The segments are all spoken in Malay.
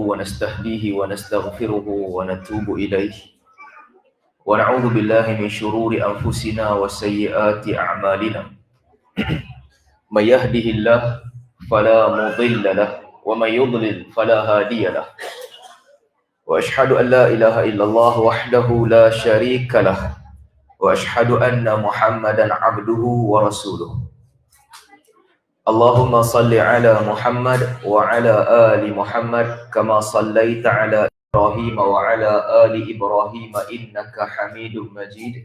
ونستهديه ونستغفره ونتوب إليه ونعوذ بالله من شرور أنفسنا وسيئات أعمالنا من يهده الله فلا مضل له ومن يضلل فلا هادي له وأشهد أن لا إله إلا الله وحده لا شريك له وأشهد أن محمدا عبده ورسوله اللهم صل على محمد وعلى آل محمد كما صليت على إبراهيم وعلى آل إبراهيم إنك حميد مجيد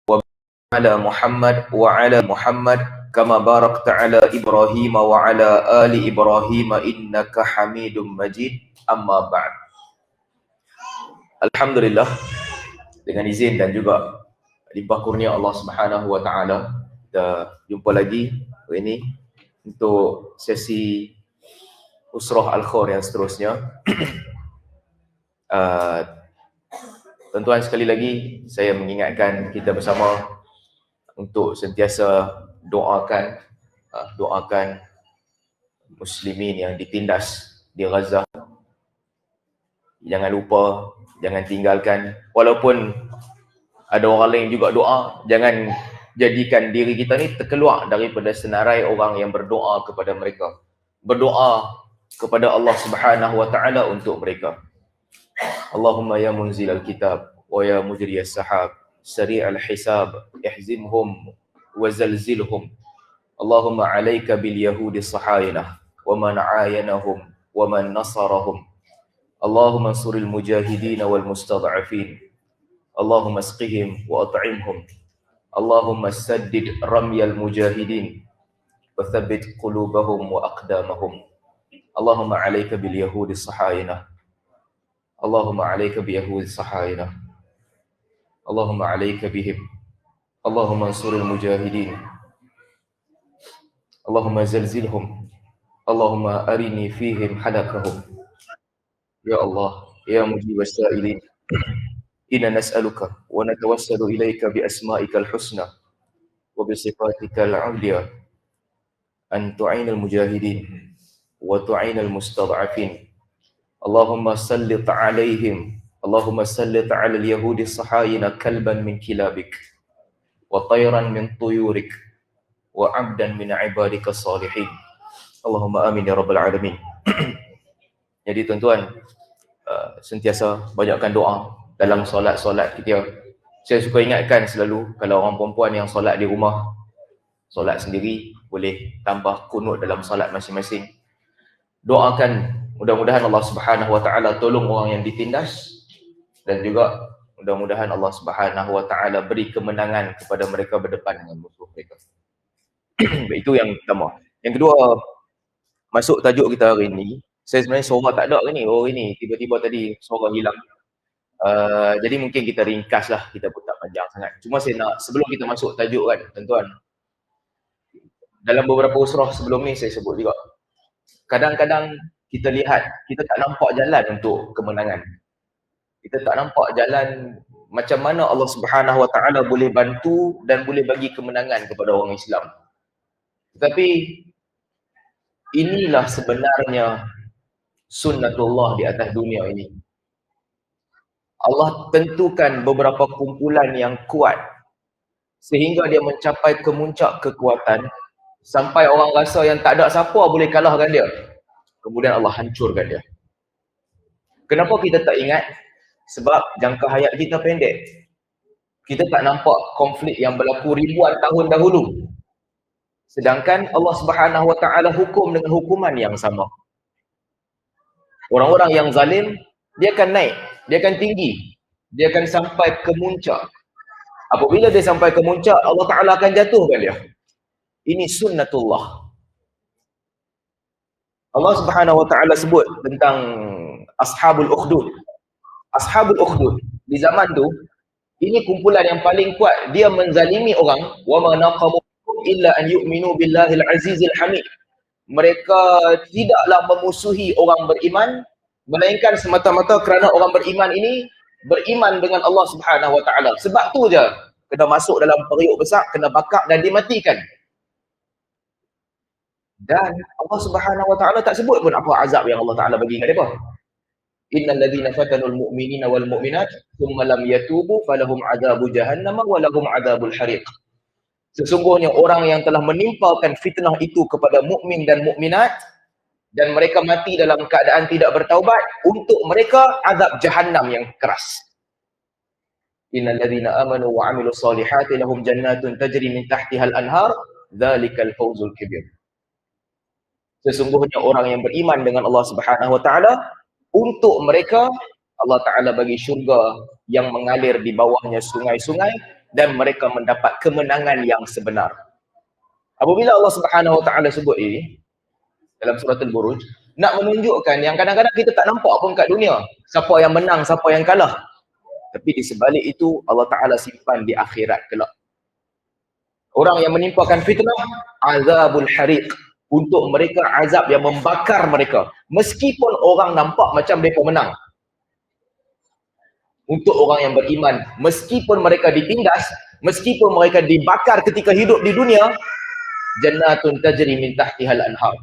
وعلى محمد وعلى محمد كما باركت على إبراهيم وعلى آل إبراهيم إنك حميد مجيد أما بعد. Alhamdulillah, dengan izin dan juga limpah kurnia Allah Subhanahu wa taala, kita jumpa lagi hari ini untuk sesi Usrah Al-Khor yang seterusnya. Tuan-tuan, sekali lagi saya mengingatkan kita bersama untuk sentiasa doakan muslimin yang ditindas di Gaza. Jangan lupa, jangan tinggalkan, walaupun ada orang lain juga doa, jangan jadikan diri kita ni terkeluar daripada senarai orang yang berdoa kepada mereka, berdoa kepada Allah Subhanahu wa taala untuk mereka. Allahumma ya munzilal kitab wa ya mujriyas sahab sari'al hisab ihzimhum wa zalzilhum. Allahumma alayka bil yahudi sahayinah wa man ayanahum wa man nasarahum. Allahumma ansuril mujahidin wal mustad'afin. Allahumma asqihim wa at'imhum. Allahumma saddid ramyal mujahidin wa thabbit qulubahum wa aqdamahum. Allahumma alayka bil yahudi sahayinah. Allahumma alayka bi yahudi sahayinah. Allahumma alayka bihim. Allahumma ansuril mujahidin. Allahumma zalzilhum. Allahumma arini fihim halakahum. Ya Allah, ya mujibas sa'ilin, inna nas'aluka wa natawassalu ilayka bi asma'ikal husna wa bi sifatikal 'ulya an tu'inal mujahidin wa tu'inal mustad'afin. Allahumma sallit 'alaihim, Allahumma sallit 'alal yahudi sahayina kalban min kilabik wa tayran min tuyurik wa 'abdan min 'ibadika salihin. Allahumma amin ya rabbal alamin. Jadi tuan-tuan, sentiasa banyakkan doa dalam solat-solat kita. Saya suka ingatkan selalu, kalau orang perempuan yang solat di rumah, solat sendiri, boleh tambah kunut dalam solat masing-masing. Doakan mudah-mudahan Allah Subhanahu wa taala tolong orang yang ditindas, dan juga mudah-mudahan Allah Subhanahu wa taala beri kemenangan kepada mereka berdepan dengan musuh mereka. Itu yang pertama. Yang kedua, masuk tajuk kita hari ini. Saya sebenarnya suara tak ada hari ni. Oh, ini tiba-tiba tadi suara hilang. Jadi mungkin kita ringkas lah, kita pun tak panjang sangat. Cuma saya nak, sebelum kita masuk tajuk kan, tuan-tuan, dalam beberapa usrah sebelum ni saya sebut juga, kadang-kadang kita lihat, kita tak nampak jalan untuk kemenangan. Kita tak nampak jalan macam mana Allah Subhanahu wa taala boleh bantu dan boleh bagi kemenangan kepada orang Islam. Tetapi inilah sebenarnya sunnatullah di atas dunia ini. Allah tentukan beberapa kumpulan yang kuat sehingga dia mencapai kemuncak kekuatan sampai orang rasa yang tak ada siapa boleh kalahkan dia. Kemudian Allah hancurkan dia. Kenapa kita tak ingat? Sebab jangka hayat kita pendek. Kita tak nampak konflik yang berlaku ribuan tahun dahulu. Sedangkan Allah Subhanahu wa taala hukum dengan hukuman yang sama. Orang-orang yang zalim, dia akan naik, dia akan tinggi, dia akan sampai ke muncak. Apabila dia sampai ke muncak, Allah Ta'ala akan jatuhkan dia. Ini sunnatullah. Allah Subhanahu wa taala sebut tentang Ashabul Ukhdud. Ashabul Ukhdud, di zaman tu, ini kumpulan yang paling kuat. Dia menzalimi orang. Wa ma naqamu illa an yu'minu billahil azizil hamid. Mereka tidaklah memusuhi orang beriman, melainkan semata-mata kerana orang beriman ini beriman dengan Allah Subhanahu wa taala. Sebab tu je kena masuk dalam periuk besar, kena bakar dan dimatikan. Dan Allah Subhanahu wa taala tak sebut pun apa azab yang Allah Taala bagi kat depa. Innal ladzina fatanul mu'minina wal mu'minat thumma lam yatubu falahum adzabu jahannam wa lahum adzabul hariq. Sesungguhnya orang yang telah menimpakan fitnah itu kepada mukmin dan mukminat dan mereka mati dalam keadaan tidak bertaubat, untuk mereka azab jahannam yang keras. Innal ladzina amanu wa 'amilus solihati lahum jannatun tajri min tahtihal anhar, dzalikal fawzul kabir. Sesungguhnya orang yang beriman dengan Allah Subhanahu wa taala, untuk mereka Allah Taala bagi syurga yang mengalir di bawahnya sungai-sungai dan mereka mendapat kemenangan yang sebenar. Apabila Allah Subhanahu wa taala sebut ini dalam surah Al-Buruj, nak menunjukkan yang kadang-kadang kita tak nampak pun kat dunia siapa yang menang, siapa yang kalah. Tapi di sebalik itu Allah Taala simpan di akhirat kelak. Orang yang menimpakan fitnah, azabul hariq, untuk mereka azab yang membakar mereka. Meskipun orang nampak macam mereka menang. Untuk orang yang beriman, meskipun mereka ditindas, meskipun mereka dibakar ketika hidup di dunia, jannatun tajri min tahtihal anhar.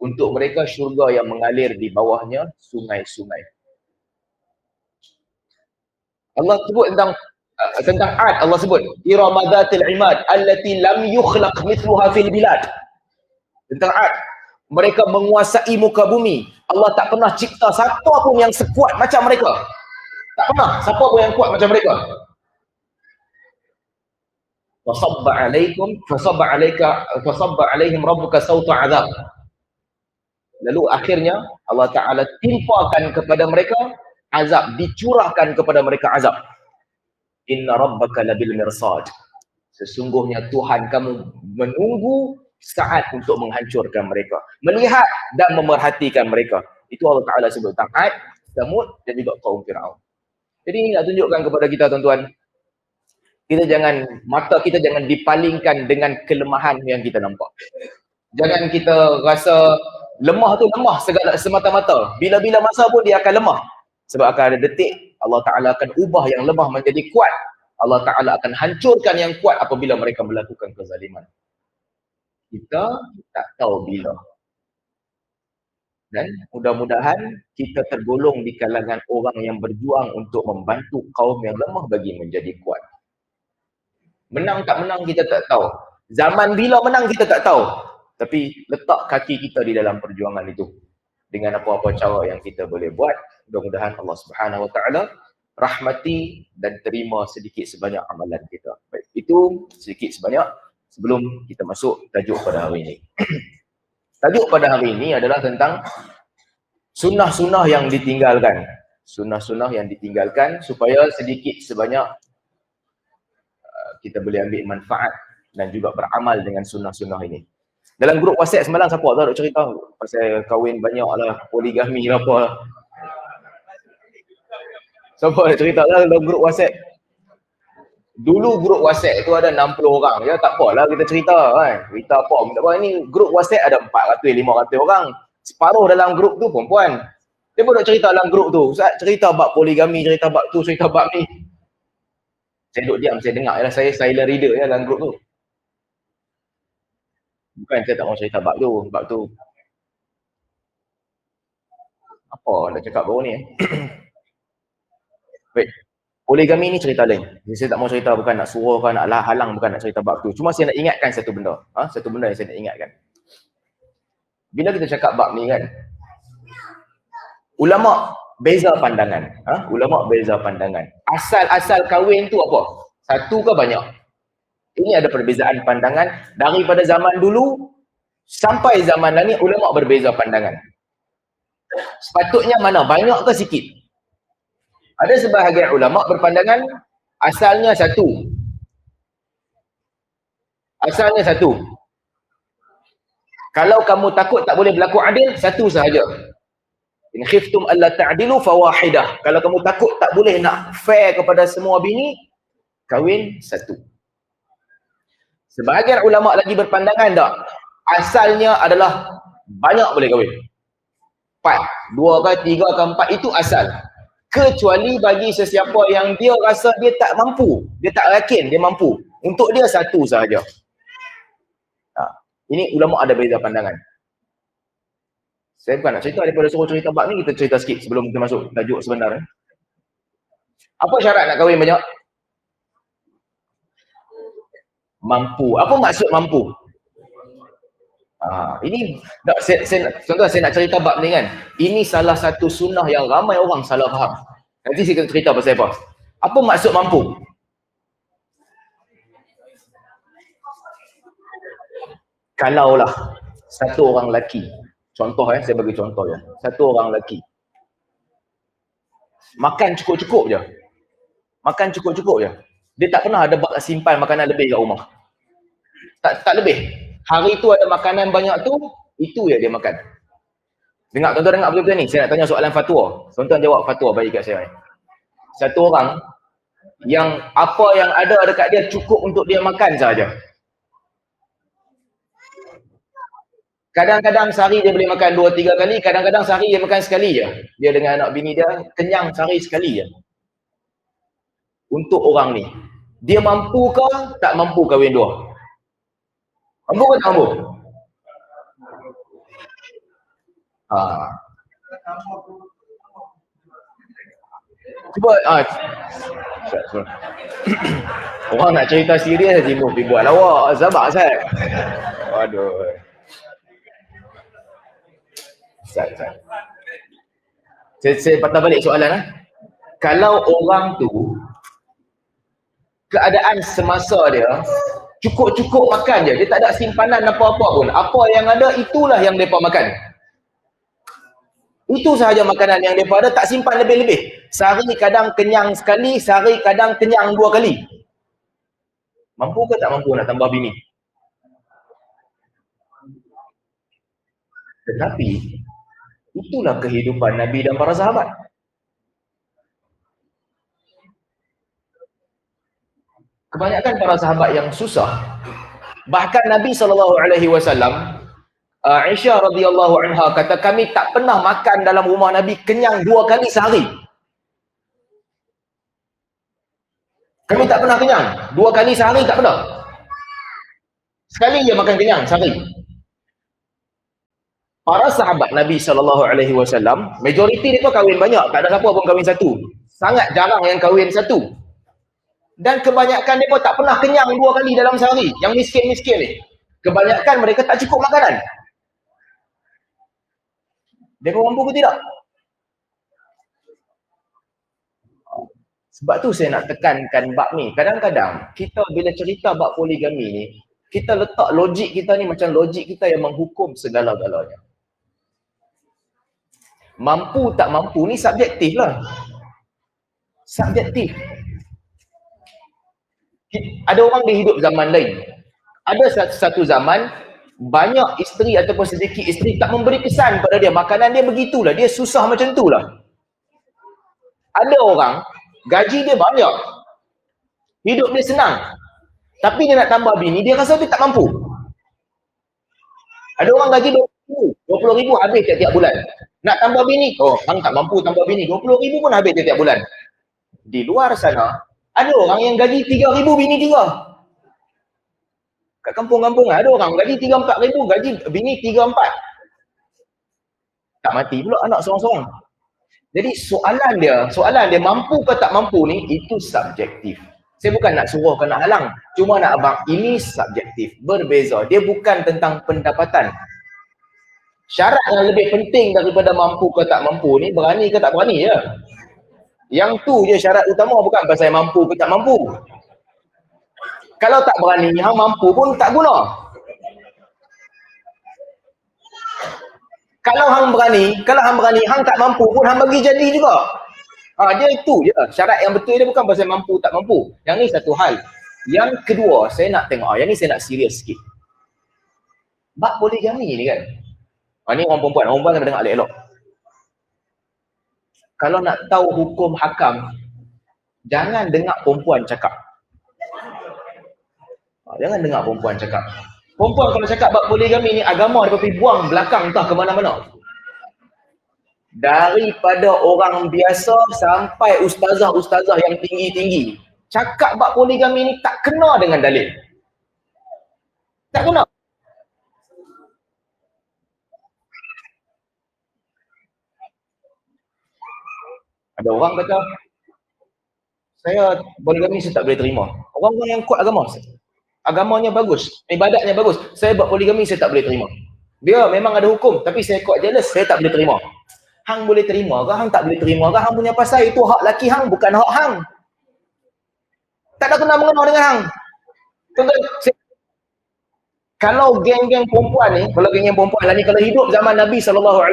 Untuk mereka syurga yang mengalir di bawahnya sungai-sungai. Allah sebut tentang Ad, Allah sebut iramadatil imad allati lam yukhlaq mithluha fil bilad. Tentang Ad, mereka menguasai muka bumi. Allah tak pernah cipta siapa pun yang sekuat macam mereka. Tak pernah siapa pun yang kuat macam mereka. Fasabba alaihim rabbuka sawta azab. Lalu akhirnya Allah Ta'ala timpakan kepada mereka azab, dicurahkan kepada mereka azab. Inna rabbaka labil mirsad. Sesungguhnya Tuhan kamu menunggu saat untuk menghancurkan mereka, melihat dan memerhatikan mereka. Itu Allah Ta'ala sebut tentang Ad, Samud dan juga kaum Fir'aun. Jadi ini nak tunjukkan kepada kita tuan-tuan, mata kita jangan dipalingkan dengan kelemahan yang kita nampak. Jangan kita rasa lemah tu lemah semata-mata. Bila-bila masa pun dia akan lemah. Sebab akan ada detik Allah Ta'ala akan ubah yang lemah menjadi kuat. Allah Ta'ala akan hancurkan yang kuat apabila mereka melakukan kezaliman. Kita tak tahu bila. Dan mudah-mudahan kita tergolong di kalangan orang yang berjuang untuk membantu kaum yang lemah bagi menjadi kuat. Menang tak menang kita tak tahu. Zaman bila menang kita tak tahu. Tapi letak kaki kita di dalam perjuangan itu. Dengan apa-apa cara yang kita boleh buat. Mudah-mudahan Allah Subhanahu Wa Taala rahmati dan terima sedikit sebanyak amalan kita. Baik, itu sedikit sebanyak sebelum kita masuk tajuk pada hari ini. Tajuk pada hari ini adalah tentang sunnah-sunnah yang ditinggalkan. Sunnah-sunnah yang ditinggalkan supaya sedikit sebanyak kita boleh ambil manfaat dan juga beramal dengan sunnah-sunnah ini. Dalam grup WhatsApp semalam siapa tahu nak cerita pasal kahwin banyak lah, poligami apa. Siapa nak cerita lah dalam grup WhatsApp. Dulu grup WhatsApp itu ada 60 orang. Ya tak apalah kita cerita kan. Cerita apa? Tak apa. Ini grup WhatsApp ada 400-500 orang. Separuh dalam grup tu perempuan. Dia pun nak cerita dalam grup tu. Ustaz cerita bab poligami, cerita bab tu, cerita bab ni. Saya duduk diam, saya dengar. Yalah, saya silent reader ya dalam grup tu. Bukan saya tak mau cerita bab tu. Bab tu. Apa nak cakap baru ni? Baik. Poligami ni cerita lain. Saya tak mau cerita, bukan nak suruh kan, nak halang, bukan nak cerita bab tu. Cuma saya nak ingatkan satu benda. Satu benda yang saya nak ingatkan. Bila kita cakap bab ni kan, ulama beza pandangan. Ulama beza pandangan. Asal-asal kahwin tu apa? Satu ke banyak? Ini ada perbezaan pandangan. Daripada zaman dulu sampai zaman ni ulama berbeza pandangan. Sepatutnya mana? Banyak ke sikit? Ada sebahagian ulama berpandangan asalnya satu. Asalnya satu. Kalau kamu takut tak boleh berlaku adil, satu sahaja. In khiftum alla ta'dilu fawahidah. Kalau kamu takut tak boleh nak fair kepada semua bini, kahwin satu. Sebahagian ulama lagi berpandangan tak? Asalnya adalah banyak boleh kahwin. 4, 2 ke 3 ke 4 itu asal. Kecuali bagi sesiapa yang dia rasa dia tak mampu, dia tak yakin dia mampu. Untuk dia satu sahaja. Ini ulama ada beza pandangan. Saya bukan nak cerita, daripada suruh cerita bab ni, kita cerita sikit sebelum kita masuk tajuk sebenar. Apa syarat nak kahwin banyak? Mampu. Apa maksud mampu? Ini contoh saya nak cerita bab ni kan. Ini salah satu sunnah yang ramai orang salah faham. Nanti saya akan cerita pasal apa. Apa maksud mampu? Kalaulah satu orang lelaki, contoh saya bagi contoh ya. Satu orang lelaki makan cukup-cukup je. Makan cukup-cukup je. Dia tak pernah ada simpan makanan lebih kat rumah. Tak lebih. Hari tu ada makanan banyak tu, itu je dia makan. Tuan-tuan dengar betul-betul ni. Saya nak tanya soalan fatwa. Tuan-tuan jawab fatwa bagi kat saya. Satu orang yang apa yang ada dekat dia cukup untuk dia makan saja. Kadang-kadang sehari dia boleh makan 2-3 kali, kadang-kadang sehari dia makan sekali je. Dia dengan anak bini dia kenyang sehari sekali je. Untuk orang ni, dia mampu ke tak mampu kahwin dua? Mampu ke tak mampu? Cuba orang nak cerita serius Jimuh pergi buat lawak. Sabar Ustaz. Aduh. Ustaz. Saya patah balik soalan. Kalau orang tu keadaan semasa dia cukup-cukup makan je, dia tak ada simpanan apa-apa pun. Apa yang ada itulah yang mereka makan. Itu sahaja makanan yang mereka ada, tak simpan lebih-lebih. Sehari kadang kenyang sekali, sehari kadang kenyang 2 kali. Mampu ke tak mampu nak tambah bini? Tetapi itulah kehidupan Nabi dan para sahabat. Kebanyakan para sahabat yang susah, bahkan Nabi SAW, Aisyah radhiyallahu anha kata, kami tak pernah makan dalam rumah Nabi kenyang 2 kali sehari. Kami tak pernah kenyang 2 kali sehari, tak pernah. Sekali je makan kenyang sehari. Para sahabat Nabi SAW, majoriti mereka kahwin banyak, tak ada siapa pun kahwin satu. Sangat jarang yang kahwin satu. Dan kebanyakan mereka tak pernah kenyang 2 kali dalam sehari. Yang miskin-miskin ni, kebanyakan mereka tak cukup makanan. Mereka mampu ke tidak? Sebab tu saya nak tekankan bab ni. Kadang-kadang kita bila cerita bab poligami ni, kita letak logik kita ni macam logik kita yang menghukum segala-galanya. Mampu tak mampu ni subjektif lah. Subjektif. Ada orang dia hidup zaman lain. Ada satu zaman, banyak isteri ataupun sedikit isteri tak memberi kesan pada dia. Makanan dia begitulah. Dia susah macam tu lah. Ada orang, gaji dia banyak. Hidup dia senang. Tapi dia nak tambah bini, dia rasa dia tak mampu. Ada orang gaji 20 ribu habis tiap-tiap bulan. Nak tambah bini, hang tak mampu tambah bini. 20 ribu pun habis tiap-tiap bulan. Di luar sana, ada orang yang gaji 3 ribu bini 3. Kat kampung-kampung ada orang gaji 3-4 ribu, gaji bini 3-4. Tak mati pula anak seorang-seorang. Jadi soalan dia mampu ke tak mampu ni, itu subjektif. Saya bukan nak suruh ke nak halang. Cuma nak abang, ini subjektif. Berbeza. Dia bukan tentang pendapatan. Syarat yang lebih penting daripada mampu ke tak mampu ni, berani ke tak berani je. Yang tu je syarat utama, bukan pasal mampu ke tak mampu. Kalau tak berani, hang mampu pun tak guna. Kalau hang berani, hang tak mampu pun hang bagi jadi juga. Dia itu je. Syarat yang betul dia bukan pasal mampu tak mampu. Yang ni satu hal. Yang kedua, saya nak tengok, yang ni saya nak serius sikit. Bab poligami ni kan. Ni orang perempuan kena dengar elok-elok. Kalau nak tahu hukum hakam, jangan dengar perempuan cakap. Jangan dengar perempuan cakap. Perempuan kalau cakap bab poligami ni, agama dia pergi buang belakang entah ke mana-mana. Daripada orang biasa sampai ustazah-ustazah yang tinggi-tinggi, cakap bab poligami ni tak kena dengan dalil. Tak kena. Ada orang kata, saya poligami saya tak boleh terima. Orang-orang yang kuat agama, agamanya bagus, ibadatnya bagus, saya buat poligami saya tak boleh terima. Dia memang ada hukum, tapi saya kuat jealous, saya tak boleh terima. Hang boleh terima ke? Hang tak boleh terima ke? Hang punya pasal, itu hak laki hang, bukan hak hang. Tak ada kena mengena dengan hang. Contoh, kalau geng-geng perempuan ni, kalau geng-geng perempuan lah ni, kalau hidup zaman Nabi SAW,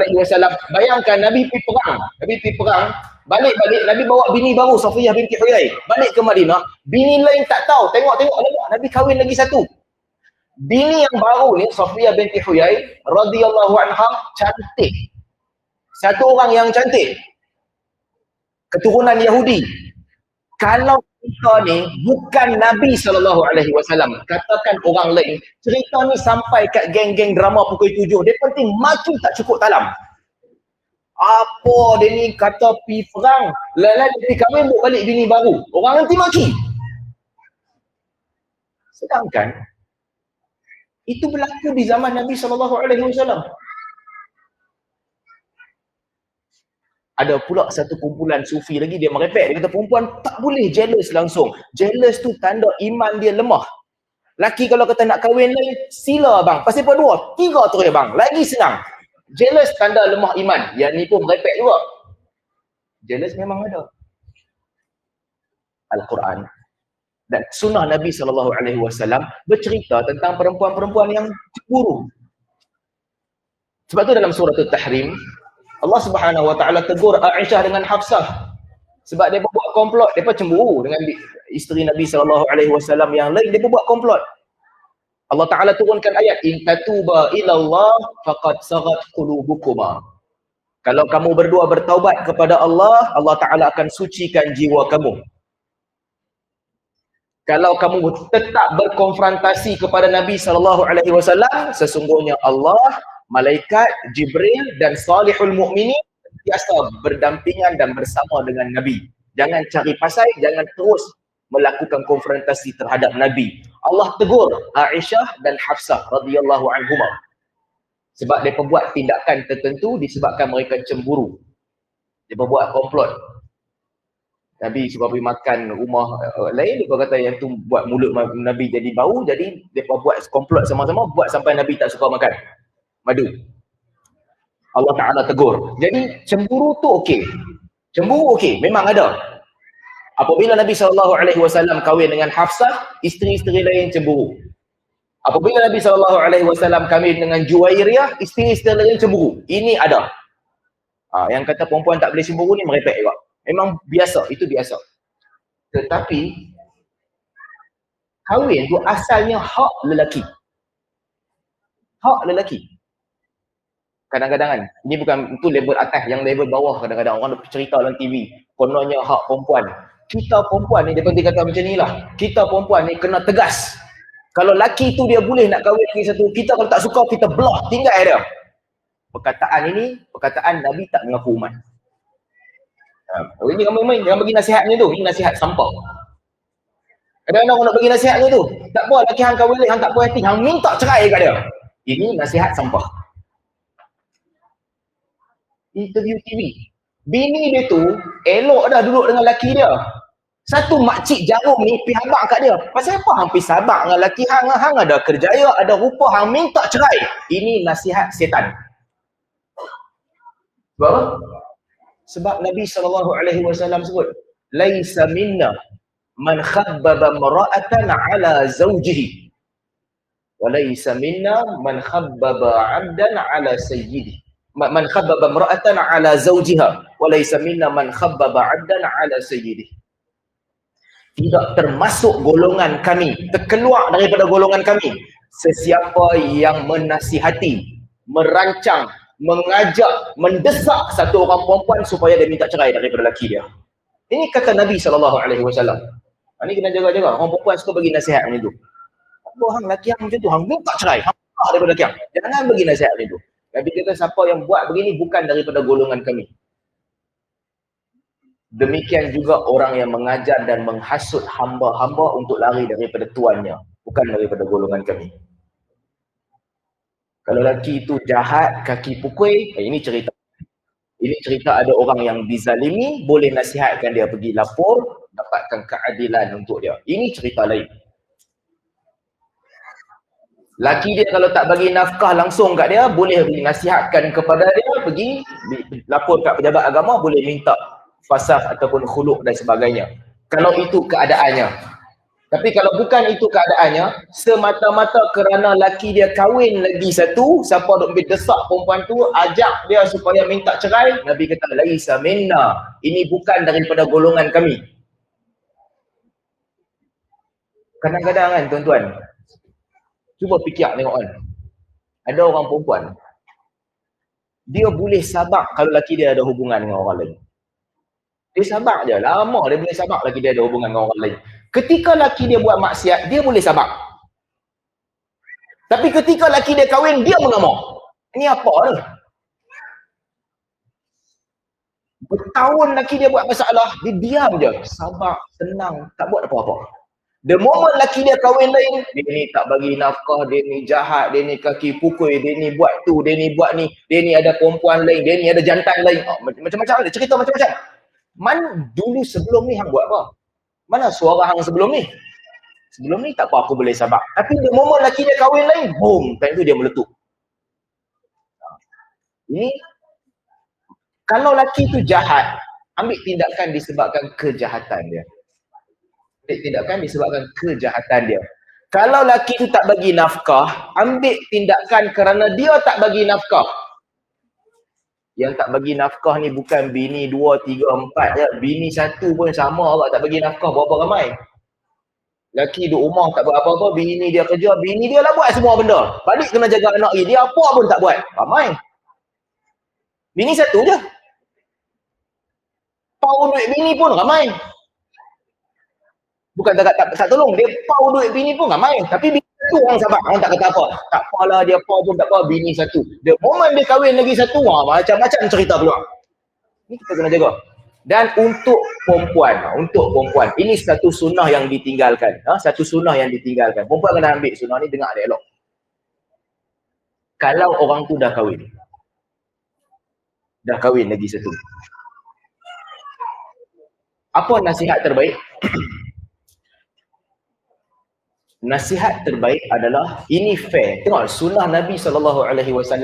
bayangkan Nabi pergi perang, balik-balik, Nabi bawa bini baru, Safiyah binti Huyai, balik ke Madinah, bini lain tak tahu, tengok-tengok, Nabi kahwin lagi satu. Bini yang baru ni, Safiyah binti Huyai, radhiyallahu anha, cantik. Satu orang yang cantik. Keturunan Yahudi. Kalau cerita ni bukan Nabi SAW, katakan orang lain, cerita ni sampai kat geng-geng drama pukul 7, dia penting maki tak cukup talam. Apa dia ni kata pi perang, lain-lain dia pergi kahwin, buat balik bini baru, orang nanti maki. Sedangkan itu berlaku di zaman Nabi SAW. Ada pula satu kumpulan sufi lagi, dia merepek, dia kata perempuan tak boleh jealous langsung. Jealous tu tanda iman dia lemah. Laki kalau kata nak kahwin lain, sila bang, pasal apa dua, tiga terus bang, lagi senang. Jealous tanda lemah iman. Yang ni pun merepek juga. Jealous memang ada. Al-Quran dan sunnah Nabi SAW bercerita tentang perempuan-perempuan yang cemburu. Sebab tu dalam surah At-Tahrim, Allah Subhanahu Wa Taala tegur Aisyah dengan Hafsah sebab dia buat komplot, dia cemburu dengan isteri Nabi SAW yang lain, dia buat komplot. Allah Taala turunkan ayat, in tatuba ila Allah faqad sagat qulubukuma. Kalau kamu berdua bertaubat kepada Allah, Allah Taala akan sucikan jiwa kamu. Kalau kamu tetap berkonfrontasi kepada Nabi SAW, sesungguhnya Allah, malaikat, Jibril dan salihul mu'minin biasa berdampingan dan bersama dengan Nabi. Jangan cari pasal, jangan terus melakukan konfrontasi terhadap Nabi. Allah tegur Aisyah dan Hafsah radhiyallahu anhuma sebab mereka buat tindakan tertentu disebabkan mereka cemburu. Mereka buat komplot. Nabi cuba pergi makan rumah lain, mereka kata yang tu buat mulut Nabi jadi bau, jadi mereka buat komplot sama-sama, buat sampai Nabi tak suka makan madu. Allah Ta'ala tegur. Jadi cemburu tu okey. Cemburu okey, memang ada. Apabila Nabi SAW kahwin dengan Hafsah, isteri-isteri lain cemburu. Apabila Nabi SAW kahwin dengan Juwairiyah, isteri-isteri lain cemburu. Ini ada. Yang kata perempuan tak boleh cemburu ni merepek juga. Memang biasa, itu biasa. Tetapi kahwin tu asalnya hak lelaki. Hak lelaki. Kadang-kadang kan, ini bukan itu level atas, yang level bawah kadang-kadang orang cerita dalam TV, kononnya hak perempuan. Kita perempuan ni, dia penting kata macam ni lah, kita perempuan ni kena tegas. Kalau laki tu dia boleh nak kahwin lagi satu, kita kalau tak suka, kita block, tinggal dia. Perkataan ini, perkataan Nabi tak mengaku umat. Ini ramai-ramai, jangan bagi nasihatnya tu, ini nasihat sampah. Kadang-kadang orang nak bagi nasihatnya tu, tak apa, laki hang kahwin lagi, hang tak puas hati, hang minta cerai kat dia. Ini nasihat sampah. Interview TV. Bini dia tu elok dah duduk dengan laki dia. Satu makcik jarum ni pergi habak kat dia. Pasal apa hang pergi sabak dengan laki hang? Hang ada kerjaya, ada rupa, hang minta cerai. Ini nasihat setan. Sebab apa? Sebab Nabi SAW sebut, laisa minna man khabbaba mara'atan ala zawjihi wa laisa minna man khabbaba 'abdan ala sayyidihi. Man khabbaba imra'atan 'ala zawjiha wa laysa minna man khabbaba 'abdan 'ala sayyidihi. Tidak termasuk golongan kami, terkeluar daripada golongan kami, sesiapa yang menasihati, merancang, mengajak, mendesak satu orang perempuan supaya dia minta cerai daripada lelaki dia. Ini kata Nabi SAW. Ini kena jaga-jaga. Orang perempuan suka bagi nasihat macam tu. Apa hang lelaki hang macam tu, hang minta cerai, hang daripada lelaki hang. Jangan bagi nasihat macam tu. Nabi kata siapa yang buat begini bukan daripada golongan kami. Demikian juga orang yang mengajar dan menghasut hamba-hamba untuk lari daripada tuannya, bukan daripada golongan kami. Kalau lelaki itu jahat, kaki pukul, ini cerita. Ini cerita ada orang yang dizalimi, boleh nasihatkan dia pergi lapor, dapatkan keadilan untuk dia. Ini cerita lain. Laki dia kalau tak bagi nafkah langsung kat dia, boleh nasihatkan kepada dia, pergi lapor kat pejabat agama, boleh minta fasakh ataupun khuluk dan sebagainya. Kalau itu keadaannya. Tapi kalau bukan itu keadaannya, semata-mata kerana laki dia kahwin lagi satu, siapa duk desak perempuan tu, ajak dia supaya minta cerai, Nabi kata, laisa minna, ini bukan daripada golongan kami. Kadang-kadang kan tuan-tuan, cuba fikir tengok kan, ada orang perempuan, dia boleh sabar kalau laki dia ada hubungan dengan orang lain. Dia sabar je, lama dia boleh sabar laki dia ada hubungan dengan orang lain. Ketika laki dia buat maksiat, dia boleh sabar. Tapi ketika laki dia kahwin, dia mengamuk. Ini apa ni? Bertahun laki dia buat masalah, dia diam je. Sabar, tenang, tak buat apa-apa. The moment laki dia kahwin lain, dia ni tak bagi nafkah, dia ni jahat, dia ni kaki pukul, dia ni buat tu, dia ni buat ni, dia ni ada perempuan lain, dia ni ada jantan lain. Oh, macam-macam ada, cerita macam-macam. Man dulu sebelum ni hang buat apa? Mana suara hang sebelum ni? Sebelum ni tak apa, aku boleh sabar. Tapi the moment laki dia kahwin lain, boom, time tu dia meletup. Ini, kalau laki tu jahat, ambil tindakan disebabkan kejahatan dia. Ambil tindakan disebabkan kejahatan dia. Kalau laki tu tak bagi nafkah, ambil tindakan kerana dia tak bagi nafkah. Yang tak bagi nafkah ni bukan bini 2, 3, 4 je. Bini 1 pun sama awak tak bagi nafkah, berapa ramai? Laki duduk rumah tak buat apa-apa, bini dia kerja, bini dia lah buat semua benda. Balik kena jaga anak dia apa pun tak buat. Ramai. Bini 1 je. Pau duit bini pun ramai. Bukan tak tolong, dia pau duit bini pun ramai. Tapi bini 1 orang sabar, orang tak kata apa. Tak apalah, dia pau pun tak apa, bini 1. The moment dia kahwin lagi 1, macam-macam cerita keluar. Ini kita kena jaga. Dan untuk perempuan, ini satu sunnah yang ditinggalkan. Satu sunnah yang ditinggalkan. Perempuan kena ambil sunnah ni, dengar dia elok. Kalau orang tu dah kahwin lagi 1. Apa nasihat terbaik? Nasihat terbaik adalah, ini fair. Tengok, sunnah Nabi SAW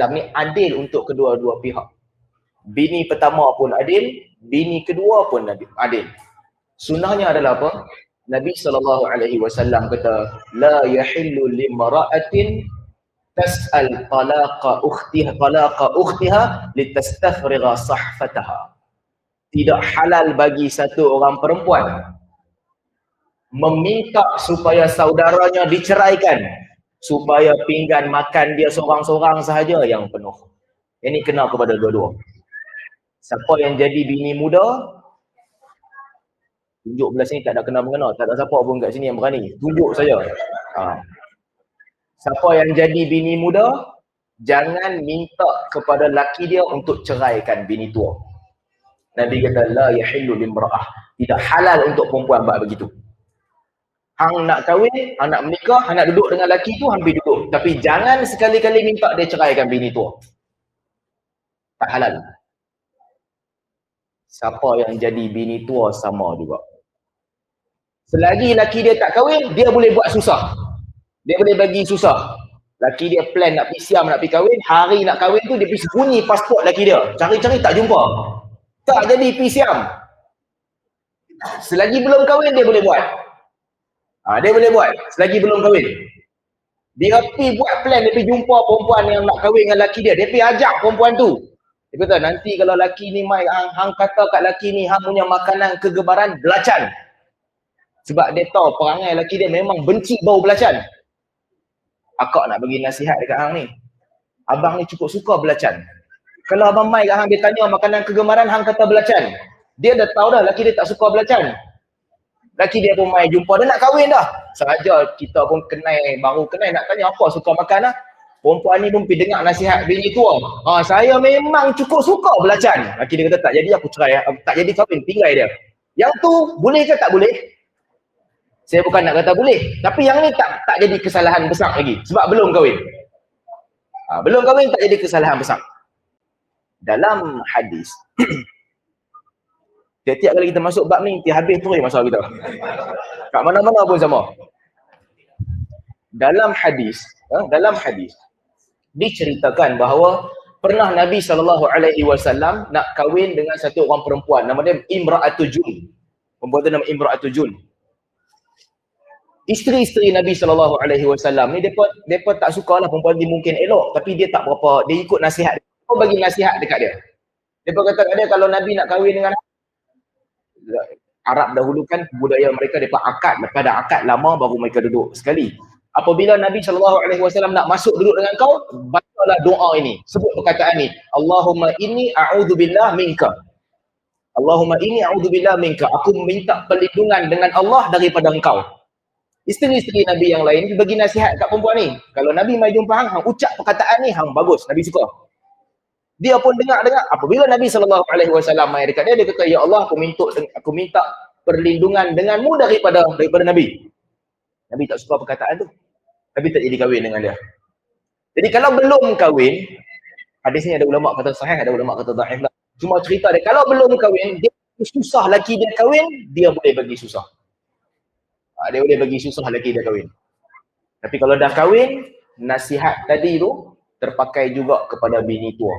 ni adil untuk kedua-dua pihak. Bini pertama pun adil, bini kedua pun adil. Sunnahnya adalah apa? Nabi SAW kata, la yahillu limra'atin tas'al talaqa ukhtiha litastafriga sahfataha. Tidak halal bagi satu orang perempuan meminta supaya saudaranya diceraikan, supaya pinggan makan dia seorang-seorang sahaja yang penuh. Ini kena kepada dua-dua. Siapa yang jadi bini muda, tunjuk belah sini, tak ada kena-mengena, tak ada siapa pun kat sini yang berani, tunjuk saja. Siapa yang jadi bini muda, jangan minta kepada laki dia untuk ceraikan bini tua. Nabi kata, la yahillu limra'ah, tidak halal untuk perempuan buat begitu. Hang nak kahwin, hang nak menikah, hang nak duduk dengan laki tu, hampir duduk. Tapi jangan sekali-kali minta dia ceraikan bini tua. Tak halal. Siapa yang jadi bini tua sama juga. Selagi laki dia tak kahwin, dia boleh buat susah. Dia boleh bagi susah. Laki dia plan nak pergi siam, nak pergi kahwin, hari nak kahwin tu dia pergi sembunyi pasport laki dia. Cari-cari tak jumpa. Tak jadi pergi siam. Selagi belum kahwin dia boleh buat. Dia boleh buat selagi belum kahwin. Dia pergi buat plan, dia pergi jumpa perempuan yang nak kahwin dengan laki dia. Dia pergi ajak perempuan tu. Dia kata, nanti kalau laki ni mai, hang kata kat laki ni, hang punya makanan kegebaran belacan. Sebab dia tahu perangai laki dia memang benci bau belacan. Akak nak bagi nasihat dekat hang ni. Abang ni cukup suka belacan. Kalau abang mai kat hang, dia tanya makanan kegemaran, hang kata belacan. Dia dah tahu dah laki dia tak suka belacan. Laki dia pun mai jumpa, dia nak kahwin dah. Sahaja kita pun baru kenal, nak tanya apa suka makan lah. Perempuan ni pun pergi dengar nasihat bini tua. Saya memang cukup suka belacan. Laki dia kata, tak jadi aku cerai, tak jadi kahwin, tinggal dia. Yang tu boleh ke tak boleh? Saya bukan nak kata boleh, tapi yang ni tak jadi kesalahan besar lagi. Sebab belum kahwin. Belum kahwin tak jadi kesalahan besar. Dalam hadis, tiap-tiap kali kita masuk bab ni, tiap habis terus masalah kita. Kat mana-mana pun sama. Dalam hadis, diceritakan bahawa pernah Nabi SAW nak kahwin dengan satu orang perempuan, nama dia Imra'atu Jun. Perempuan tu nama Imra'atu Jun. Isteri-isteri Nabi SAW ni, mereka tak sukalah perempuan ni mungkin elok, tapi dia tak berapa, dia ikut nasihat. Dia bagi nasihat dekat dia. Dia kata kat dia, kalau Nabi nak kahwin dengan Arab dahulu kan, budaya mereka, mereka akad. Lepas dah akad lama, baru mereka duduk sekali. Apabila Nabi SAW nak masuk duduk dengan kau, bacalah doa ini. Sebut perkataan ni. Allahumma inni a'udzubillah minka. Allahumma inni a'udzubillah minka. Aku minta perlindungan dengan Allah daripada engkau. Isteri-isteri Nabi yang lain bagi nasihat kat perempuan ni. Kalau Nabi mai jumpa hang ucap perkataan ni, hang bagus. Nabi suka. Dia pun dengar. Apabila Nabi SAW mai dekat dia, dia kata, ya Allah, aku minta perlindungan denganmu daripada Nabi. Nabi tak suka perkataan tu. Nabi tak jadi kahwin dengan dia. Jadi kalau belum kahwin, hadis ni ada ulama kata sahih, ada ulama kata dhaif lah. Cuma cerita dia, kalau belum kahwin, dia susah laki dia kahwin, dia boleh bagi susah. Dia boleh bagi susah laki dia kahwin. Tapi kalau dah kahwin, nasihat tadi tu terpakai juga kepada bini tua.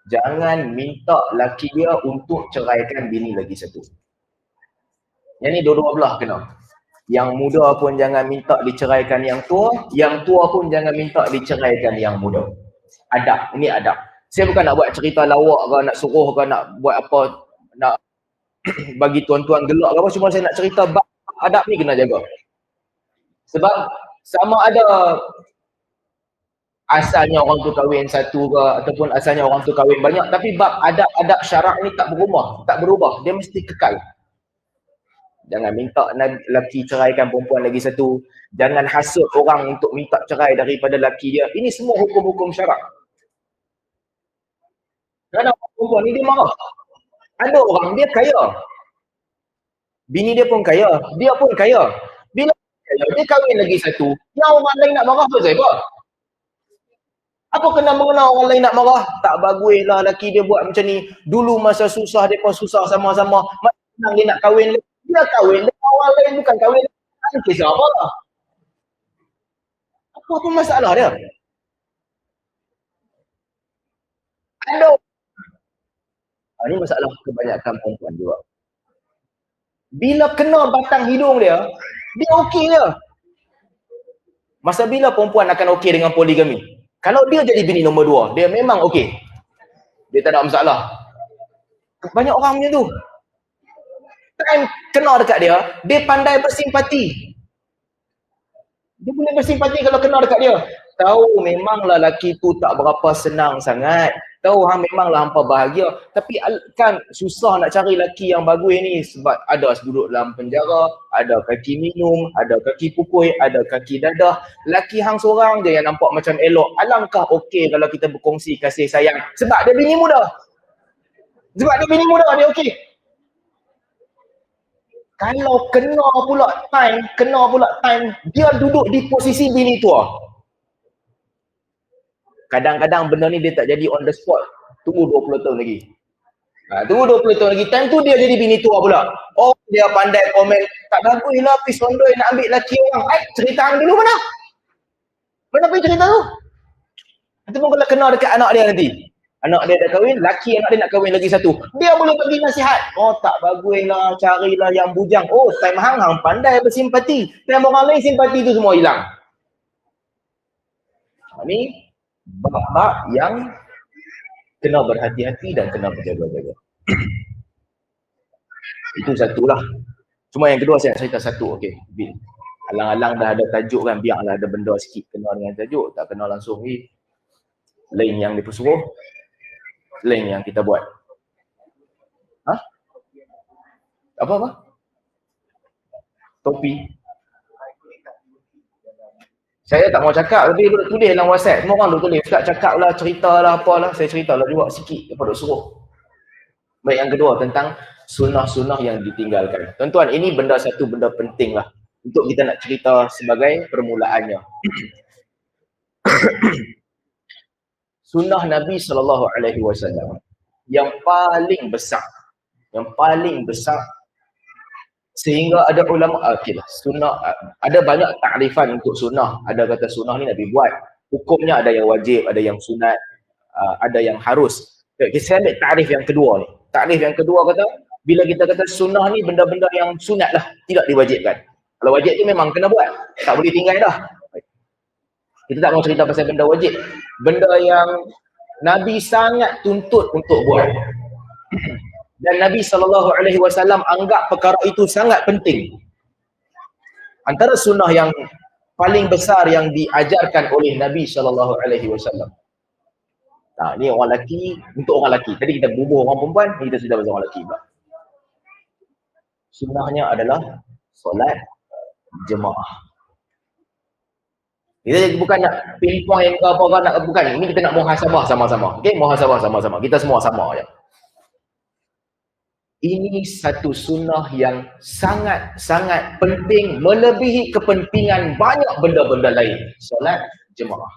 Jangan minta laki dia untuk ceraikan bini lagi satu. Yang ni dua-dua belah kena. Yang muda pun jangan minta diceraikan yang tua pun jangan minta diceraikan yang muda. Adab, ini adab. Saya bukan nak buat cerita lawak ke, nak suruh ke, nak buat apa, nak bagi tuan-tuan gelak ke apa, cuma saya nak cerita bab adab ni kena jaga. Sebab sama ada asalnya orang tu kahwin satu ke, ataupun asalnya orang tu kahwin banyak, tapi bab adab-adab syarak ni tak berubah, dia mesti kekal. Jangan minta lelaki ceraikan perempuan lagi satu. Jangan hasut orang untuk minta cerai daripada lelaki dia. Ini semua hukum-hukum syarak. Kerana perempuan ni dia marah. Ada orang dia kaya. Bini dia pun kaya. Dia pun kaya. Bila kaya, dia kahwin lagi satu. Yang orang lain nak marah tu Zaibah. Apa kena mengenal orang lain nak marah? Tak bagus lah lelaki dia buat macam ni. Dulu masa susah, mereka susah sama-sama. Masa senang dia nak kahwin, dia kahwin dengan orang lain, bukan kahwin dengan kisah apa lah. Apa pun masalah dia? Ada. Ini masalah kebanyakan perempuan juga. Bila kena batang hidung dia okey je. Masa bila perempuan akan okey dengan poligami? Kalau dia jadi bini nombor 2, dia memang okey. Dia tak ada masalah. Banyak orang macam tu. Time kena dekat dia, dia pandai bersimpati. Dia boleh bersimpati kalau kena dekat dia. Tahu memanglah lelaki tu tak berapa senang sangat. Tahu hang memanglah hampa bahagia. Tapi kan susah nak cari lelaki yang bagus ni. Sebab ada duduk dalam penjara, ada kaki minum, ada kaki pukul, ada kaki dadah. Lelaki hang seorang je yang nampak macam elok. Alangkah okey kalau kita berkongsi kasih sayang. Sebab dia bini muda. Dia okey. Kalau kena pula time, dia duduk di posisi bini tua. Kadang-kadang benda ni dia tak jadi on the spot. Tunggu 20 tahun lagi. Tunggu 20 tahun lagi. Time tu dia jadi bini tua pula. Oh, dia pandai komen. Tak bagus lah pergi sondoi nak ambil lelaki orang. Cerita hang dulu mana? Mana pergi cerita tu? Ataupun kalau kena dekat anak dia nanti. Anak dia dah kahwin, laki anak dia nak kahwin lagi satu. Dia boleh bagi nasihat. Oh, tak baguslah, carilah yang bujang. Oh, time hang pandai bersimpati. Time orang lain simpati tu semua hilang. Ini bab-bab yang kena berhati-hati dan kena berjaga-jaga. Itu satulah. Cuma yang kedua saya nak cerita satu. Okey. Alang-alang dah ada tajuk kan, biarlah ada benda sikit kena dengan tajuk, tak kena langsung ni. Lain yang dipersuruh, lain yang kita buat. Apa? Topi. Saya tak mau cakap, tapi duk tulis dalam WhatsApp. Semua orang duk tulis. Ustaz cakap lah, cerita lah, apalah. Saya cerita lah juga sikit. Apa duk suruh. Baik, yang kedua tentang sunnah-sunnah yang ditinggalkan. Tuan-tuan, ini satu benda penting lah. Untuk kita nak cerita sebagai permulaannya. Sunnah Nabi SAW yang paling besar. Yang paling besar sehingga ada ulama, okeylah, sunnah, ada banyak takrifan untuk sunnah. Ada kata sunnah ni Nabi buat. Hukumnya ada yang wajib, ada yang sunat, ada yang harus. Okay, saya ambil takrif yang kedua ni. Takrif yang kedua kata, bila kita kata sunnah ni benda-benda yang sunat lah, tidak diwajibkan. Kalau wajib tu memang kena buat, tak boleh tinggal dah. Kita tak mau cerita pasal benda wajib. Benda yang Nabi sangat tuntut untuk buat. Dan Nabi SAW anggap perkara itu sangat penting. Antara sunnah yang paling besar yang diajarkan oleh Nabi SAW. Nah, ni orang lelaki, untuk orang lelaki. Tadi kita bubuh orang perempuan, ni kita sudah pasal orang lelaki pula. Sunnahnya adalah solat jemaah. Kita bukan nak pinpoint ke apa, nak bukan. Ini kita nak muhasabah sama-sama. Okey, muhasabah sama-sama. Kita semua sama je. Ini satu sunnah yang sangat-sangat penting, melebihi kepentingan banyak benda-benda lain. Solat jemaah.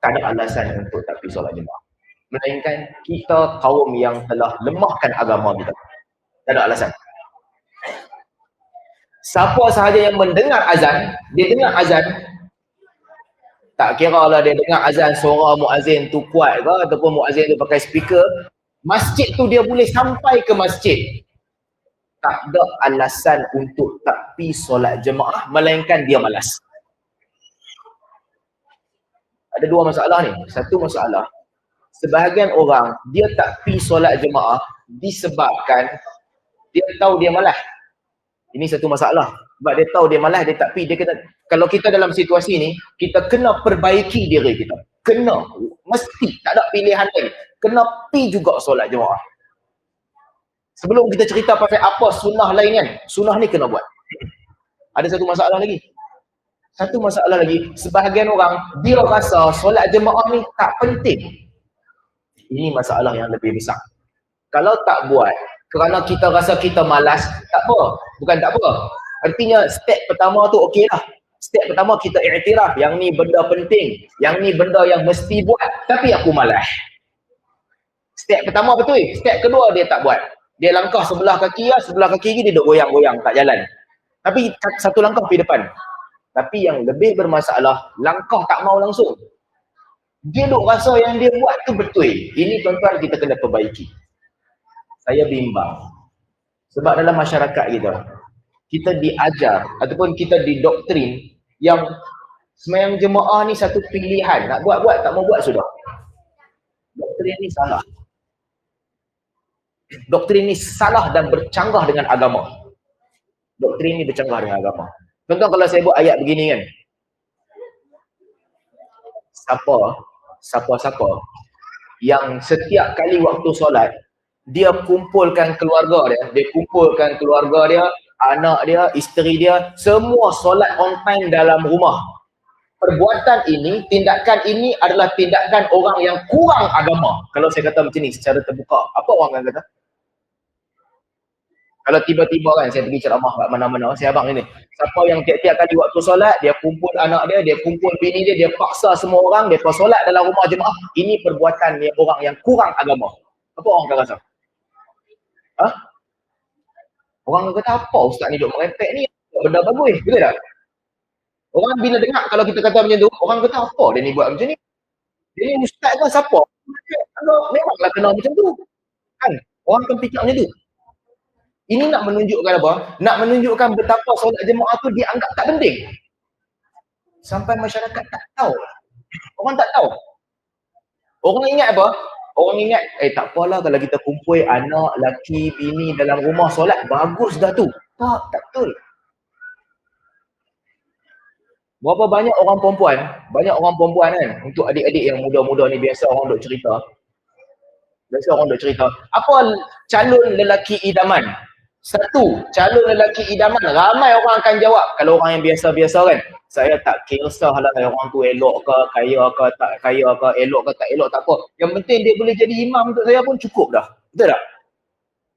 Tak ada alasan untuk tak pergi solat jemaah. Melainkan kita kaum yang telah lemahkan agama kita. Tak ada alasan. Siapa sahaja yang mendengar azan, dia dengar azan, tak kira lah dia dengar azan suara muazzin tu kuat ke ataupun muazzin tu pakai speaker, masjid tu dia boleh sampai ke masjid. Tak ada alasan untuk tak pergi solat jemaah, melainkan dia malas. Ada dua masalah ni. Satu masalah, sebahagian orang dia tak pergi solat jemaah disebabkan dia tahu dia malas. Ini satu masalah. Sebab dia tahu dia malas, dia tak pergi. Dia kata, kalau kita dalam situasi ni, kita kena perbaiki diri kita. Kena. Mesti. Tak ada pilihan lain. Kena pergi juga solat jemaah. Sebelum kita cerita pasal apa sunnah lain kan, sunnah ni kena buat. Ada satu masalah lagi. Satu masalah lagi. Sebahagian orang, dia rasa solat jemaah ni tak penting. Ini masalah yang lebih besar. Kalau tak buat, kerana kita rasa kita malas, tak apa. Bukan tak apa. Artinya step pertama tu okey lah. Step pertama kita iktiraf, yang ni benda penting, yang ni benda yang mesti buat, tapi aku malas. Step pertama betul. Step kedua dia tak buat. Dia langkah sebelah kaki lah, sebelah kaki dia duk goyang-goyang tak jalan. Tapi satu langkah pergi depan. Tapi yang lebih bermasalah, langkah tak mau langsung. Dia duk rasa yang dia buat tu betul. Ini tuan-tuan kita kena perbaiki. Saya bimbang. Sebab dalam masyarakat kita diajar ataupun kita didoktrin yang sembahyang jemaah ni satu pilihan. Nak buat-buat, tak mau buat sudah. Doktrin ni salah. Doktrin ni salah dan bercanggah dengan agama. Doktrin ni bercanggah dengan agama. Contoh kalau saya buat ayat begini kan. Siapa yang setiap kali waktu solat, dia kumpulkan keluarga dia, anak dia, isteri dia, semua solat on time dalam rumah. Perbuatan ini, tindakan ini adalah tindakan orang yang kurang agama. Kalau saya kata macam ni secara terbuka, apa orang akan kata? Kalau tiba-tiba kan saya pergi ceramah kat mana-mana, saya abang ini, siapa yang tiap-tiap kali waktu solat, dia kumpul anak dia kumpul bini dia paksa semua orang, dia solat dalam rumah jemaah, ini perbuatan orang yang kurang agama. Apa orang akan rasa? Orang kata apa ustaz ni duk merepek ni, benda bagus, betul tak? Orang bila dengar kalau kita kata macam tu, orang kata apa dia ni buat macam ni? Dia ni ustaz ke siapa? Memanglah kena macam tu. Kan? Orang akan fikir macam tu. Ini nak menunjukkan apa? Nak menunjukkan betapa solat jemaah tu dianggap tak penting. Sampai masyarakat tak tahu. Orang tak tahu. Orang ingat apa? Orang ingat, tak apalah kalau kita kumpul anak, laki, bini dalam rumah solat, bagus dah tu. Tak betul. Berapa banyak orang perempuan kan, untuk adik-adik yang muda-muda ni, biasa orang duk cerita. Apa calon lelaki idaman? Satu, calon lelaki idaman, ramai orang akan jawab. Kalau orang yang biasa-biasa kan, saya tak kisah lah orang tu elok ke, kaya ke, tak kaya ke, elok ke, tak elok, tak apa. Yang penting dia boleh jadi imam untuk saya pun cukup dah. Betul tak?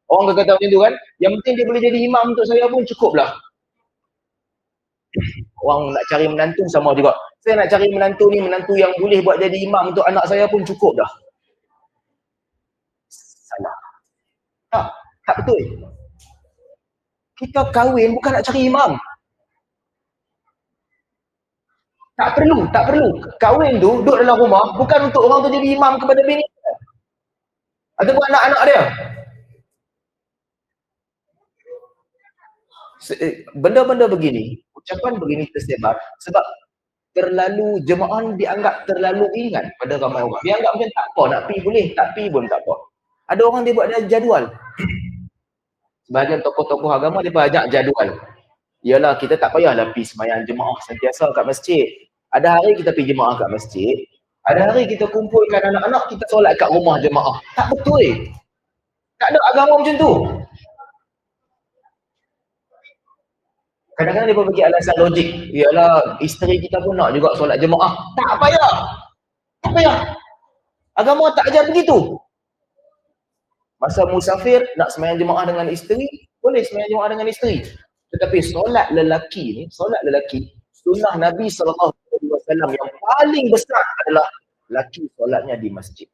Orang akan kata macam tu kan, yang penting dia boleh jadi imam untuk saya pun cukup dah. Orang nak cari menantu sama juga. Saya nak cari menantu ni, menantu yang boleh buat jadi imam untuk anak saya pun cukup dah. Tak betul. Kita kahwin bukan nak cari imam. Tak perlu. Kahwin tu, duduk dalam rumah, bukan untuk orang tu jadi imam kepada bini ataupun anak-anak dia. Benda-benda begini, ucapan begini tersebar sebab terlalu jemaah dianggap terlalu ringan pada ramai orang. Dia anggap macam tak apa, nak pergi boleh, tak pergi pun tak apa. Ada orang dia buat jadual. Sebahagian tokoh-tokoh agama dia ajak jadual. Yalah, kita tak payahlah pergi sembahyang jemaah sentiasa kat masjid. Ada hari kita pergi jemaah kat masjid, ada hari kita kumpulkan anak-anak, kita solat kat rumah jemaah. Tak betul. Tak ada agama macam tu. Kadang-kadang dia bagi alasan logik. Yalah, isteri kita pun nak juga solat jemaah. Tak payah. Tak payah. Agama tak ajar begitu. Masa musafir, nak sembahyang jemaah dengan isteri, boleh sembahyang jemaah dengan isteri. Tetapi solat lelaki, sunnah Nabi SAW yang paling besar adalah lelaki solatnya di masjid.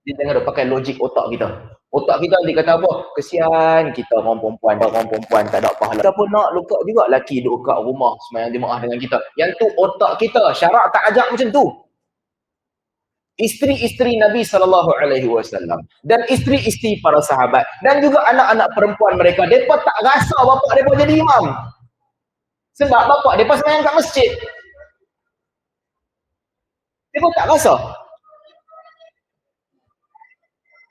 Dia jangan pakai logik otak kita. Otak kita nanti kata apa? Kesian kita orang perempuan tak ada pahala. Kita pun nak luka juga lelaki duduk kat rumah sembahyang jemaah dengan kita. Yang tu otak kita, syarak tak ajak macam tu. Isteri-isteri Nabi SAW dan isteri-isteri para sahabat dan juga anak-anak perempuan mereka, mereka tak rasa bapak mereka jadi imam sebab bapak mereka sembahyang kat masjid. Mereka tak rasa.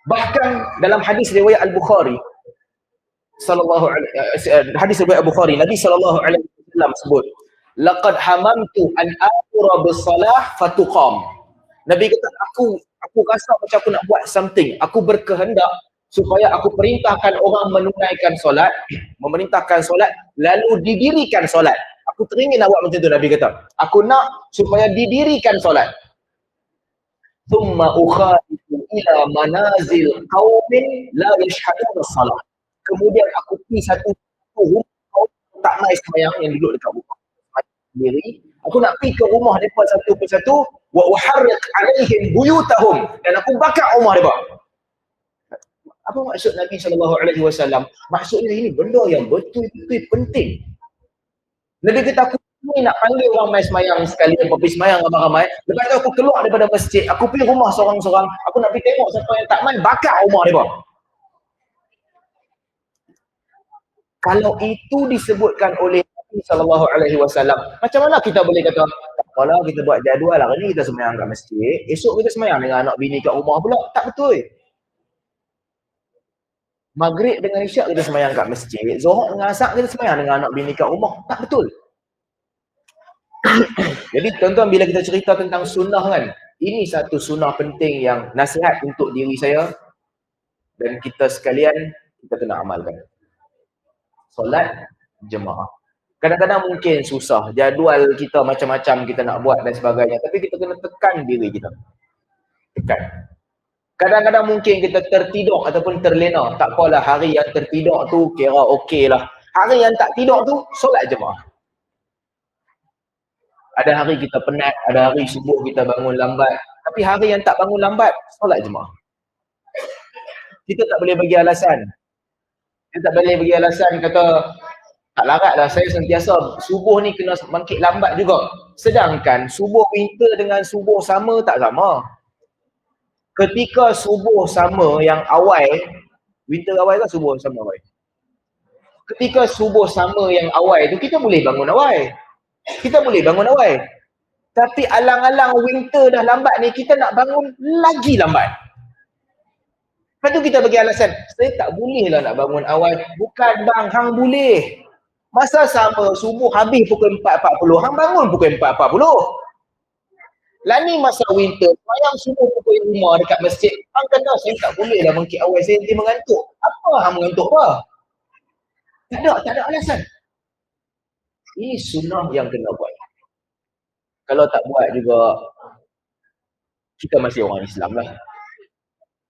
Bahkan dalam hadis riwayat Al-Bukhari hadis riwayat Al-Bukhari, Nabi SAW sebut, laqad hamamtu an amura bis-salah fatuqam. Nabi kata, aku rasa macam aku nak buat something. Aku berkehendak supaya aku perintahkan orang menunaikan solat, memerintahkan solat, lalu didirikan solat. Aku teringin nak buat macam tu, Nabi kata. Aku nak supaya didirikan solat. Thumma ukhalifu ila manazil qaumin la yashhaduna salat. Kemudian aku pergi satu rumah kaum tak mai sembahyang yang duduk dekat rumah sendiri. Aku nak pergi ke rumah mereka satu persatu, wa uharriq alaihim buyutahum, dan aku bakar rumah mereka. Apa maksud Nabi SAW? Maksudnya ini benda yang betul-betul penting. Nabi kata, aku ni nak panggil orang mai sembahyang sekali, pergi sembahyang ramai-ramai. Lepas tu aku keluar daripada masjid, aku pergi rumah seorang-seorang, aku nak pergi tengok siapa yang tak mai, bakar rumah mereka. Kalau itu disebutkan oleh Nabi SAW, macam mana kita boleh kata, kalau kita buat jadual hari ni kita sembahyang kat masjid, esok kita sembahyang dengan anak bini kat rumah pula? Tak betul. Maghrib dengan isyak kita sembahyang kat masjid, Zuhur dengan Asar kita sembahyang dengan anak bini kat rumah. Tak betul. Jadi tuan-tuan, bila kita cerita tentang sunnah kan, ini satu sunnah penting yang nasihat untuk diri saya dan kita sekalian, kita kena amalkan. Solat jemaah. Kadang-kadang mungkin susah, jadual kita macam-macam kita nak buat dan sebagainya, tapi kita kena tekan diri kita. Tekan. Kadang-kadang mungkin kita tertidur ataupun terlena, tak apalah, hari yang tertidur tu kira okey lah. Hari yang tak tidur tu, solat jemaah. Ada hari kita penat, ada hari subuh kita bangun lambat, tapi hari yang tak bangun lambat, solat jemaah. Kita tak boleh bagi alasan. Kita tak boleh bagi alasan kata, tak larat lah, saya sentiasa subuh ni kena bangkit lambat juga. Sedangkan subuh winter dengan subuh summer tak sama. Ketika subuh summer yang awal, winter awal kan subuh summer awal. Ketika subuh summer yang awal tu, kita boleh bangun awal. Kita boleh bangun awal. Tapi alang-alang winter dah lambat ni, kita nak bangun lagi lambat. Lepas tu kita bagi alasan, saya tak boleh lah nak bangun awal. Bukan bang, hang boleh. Masa sama subuh habis pukul 4.40, hang bangun pukul 4.40. Lah ni masa winter, sembahyang subuh pukul 5 dekat masjid, hang kata saya tak boleh dah bangkit awal, saya nanti mengantuk. Apa hang mengantuk apa? Tak ada alasan. Ini sunnah yang kena buat. Kalau tak buat juga, kita masih orang Islam lah.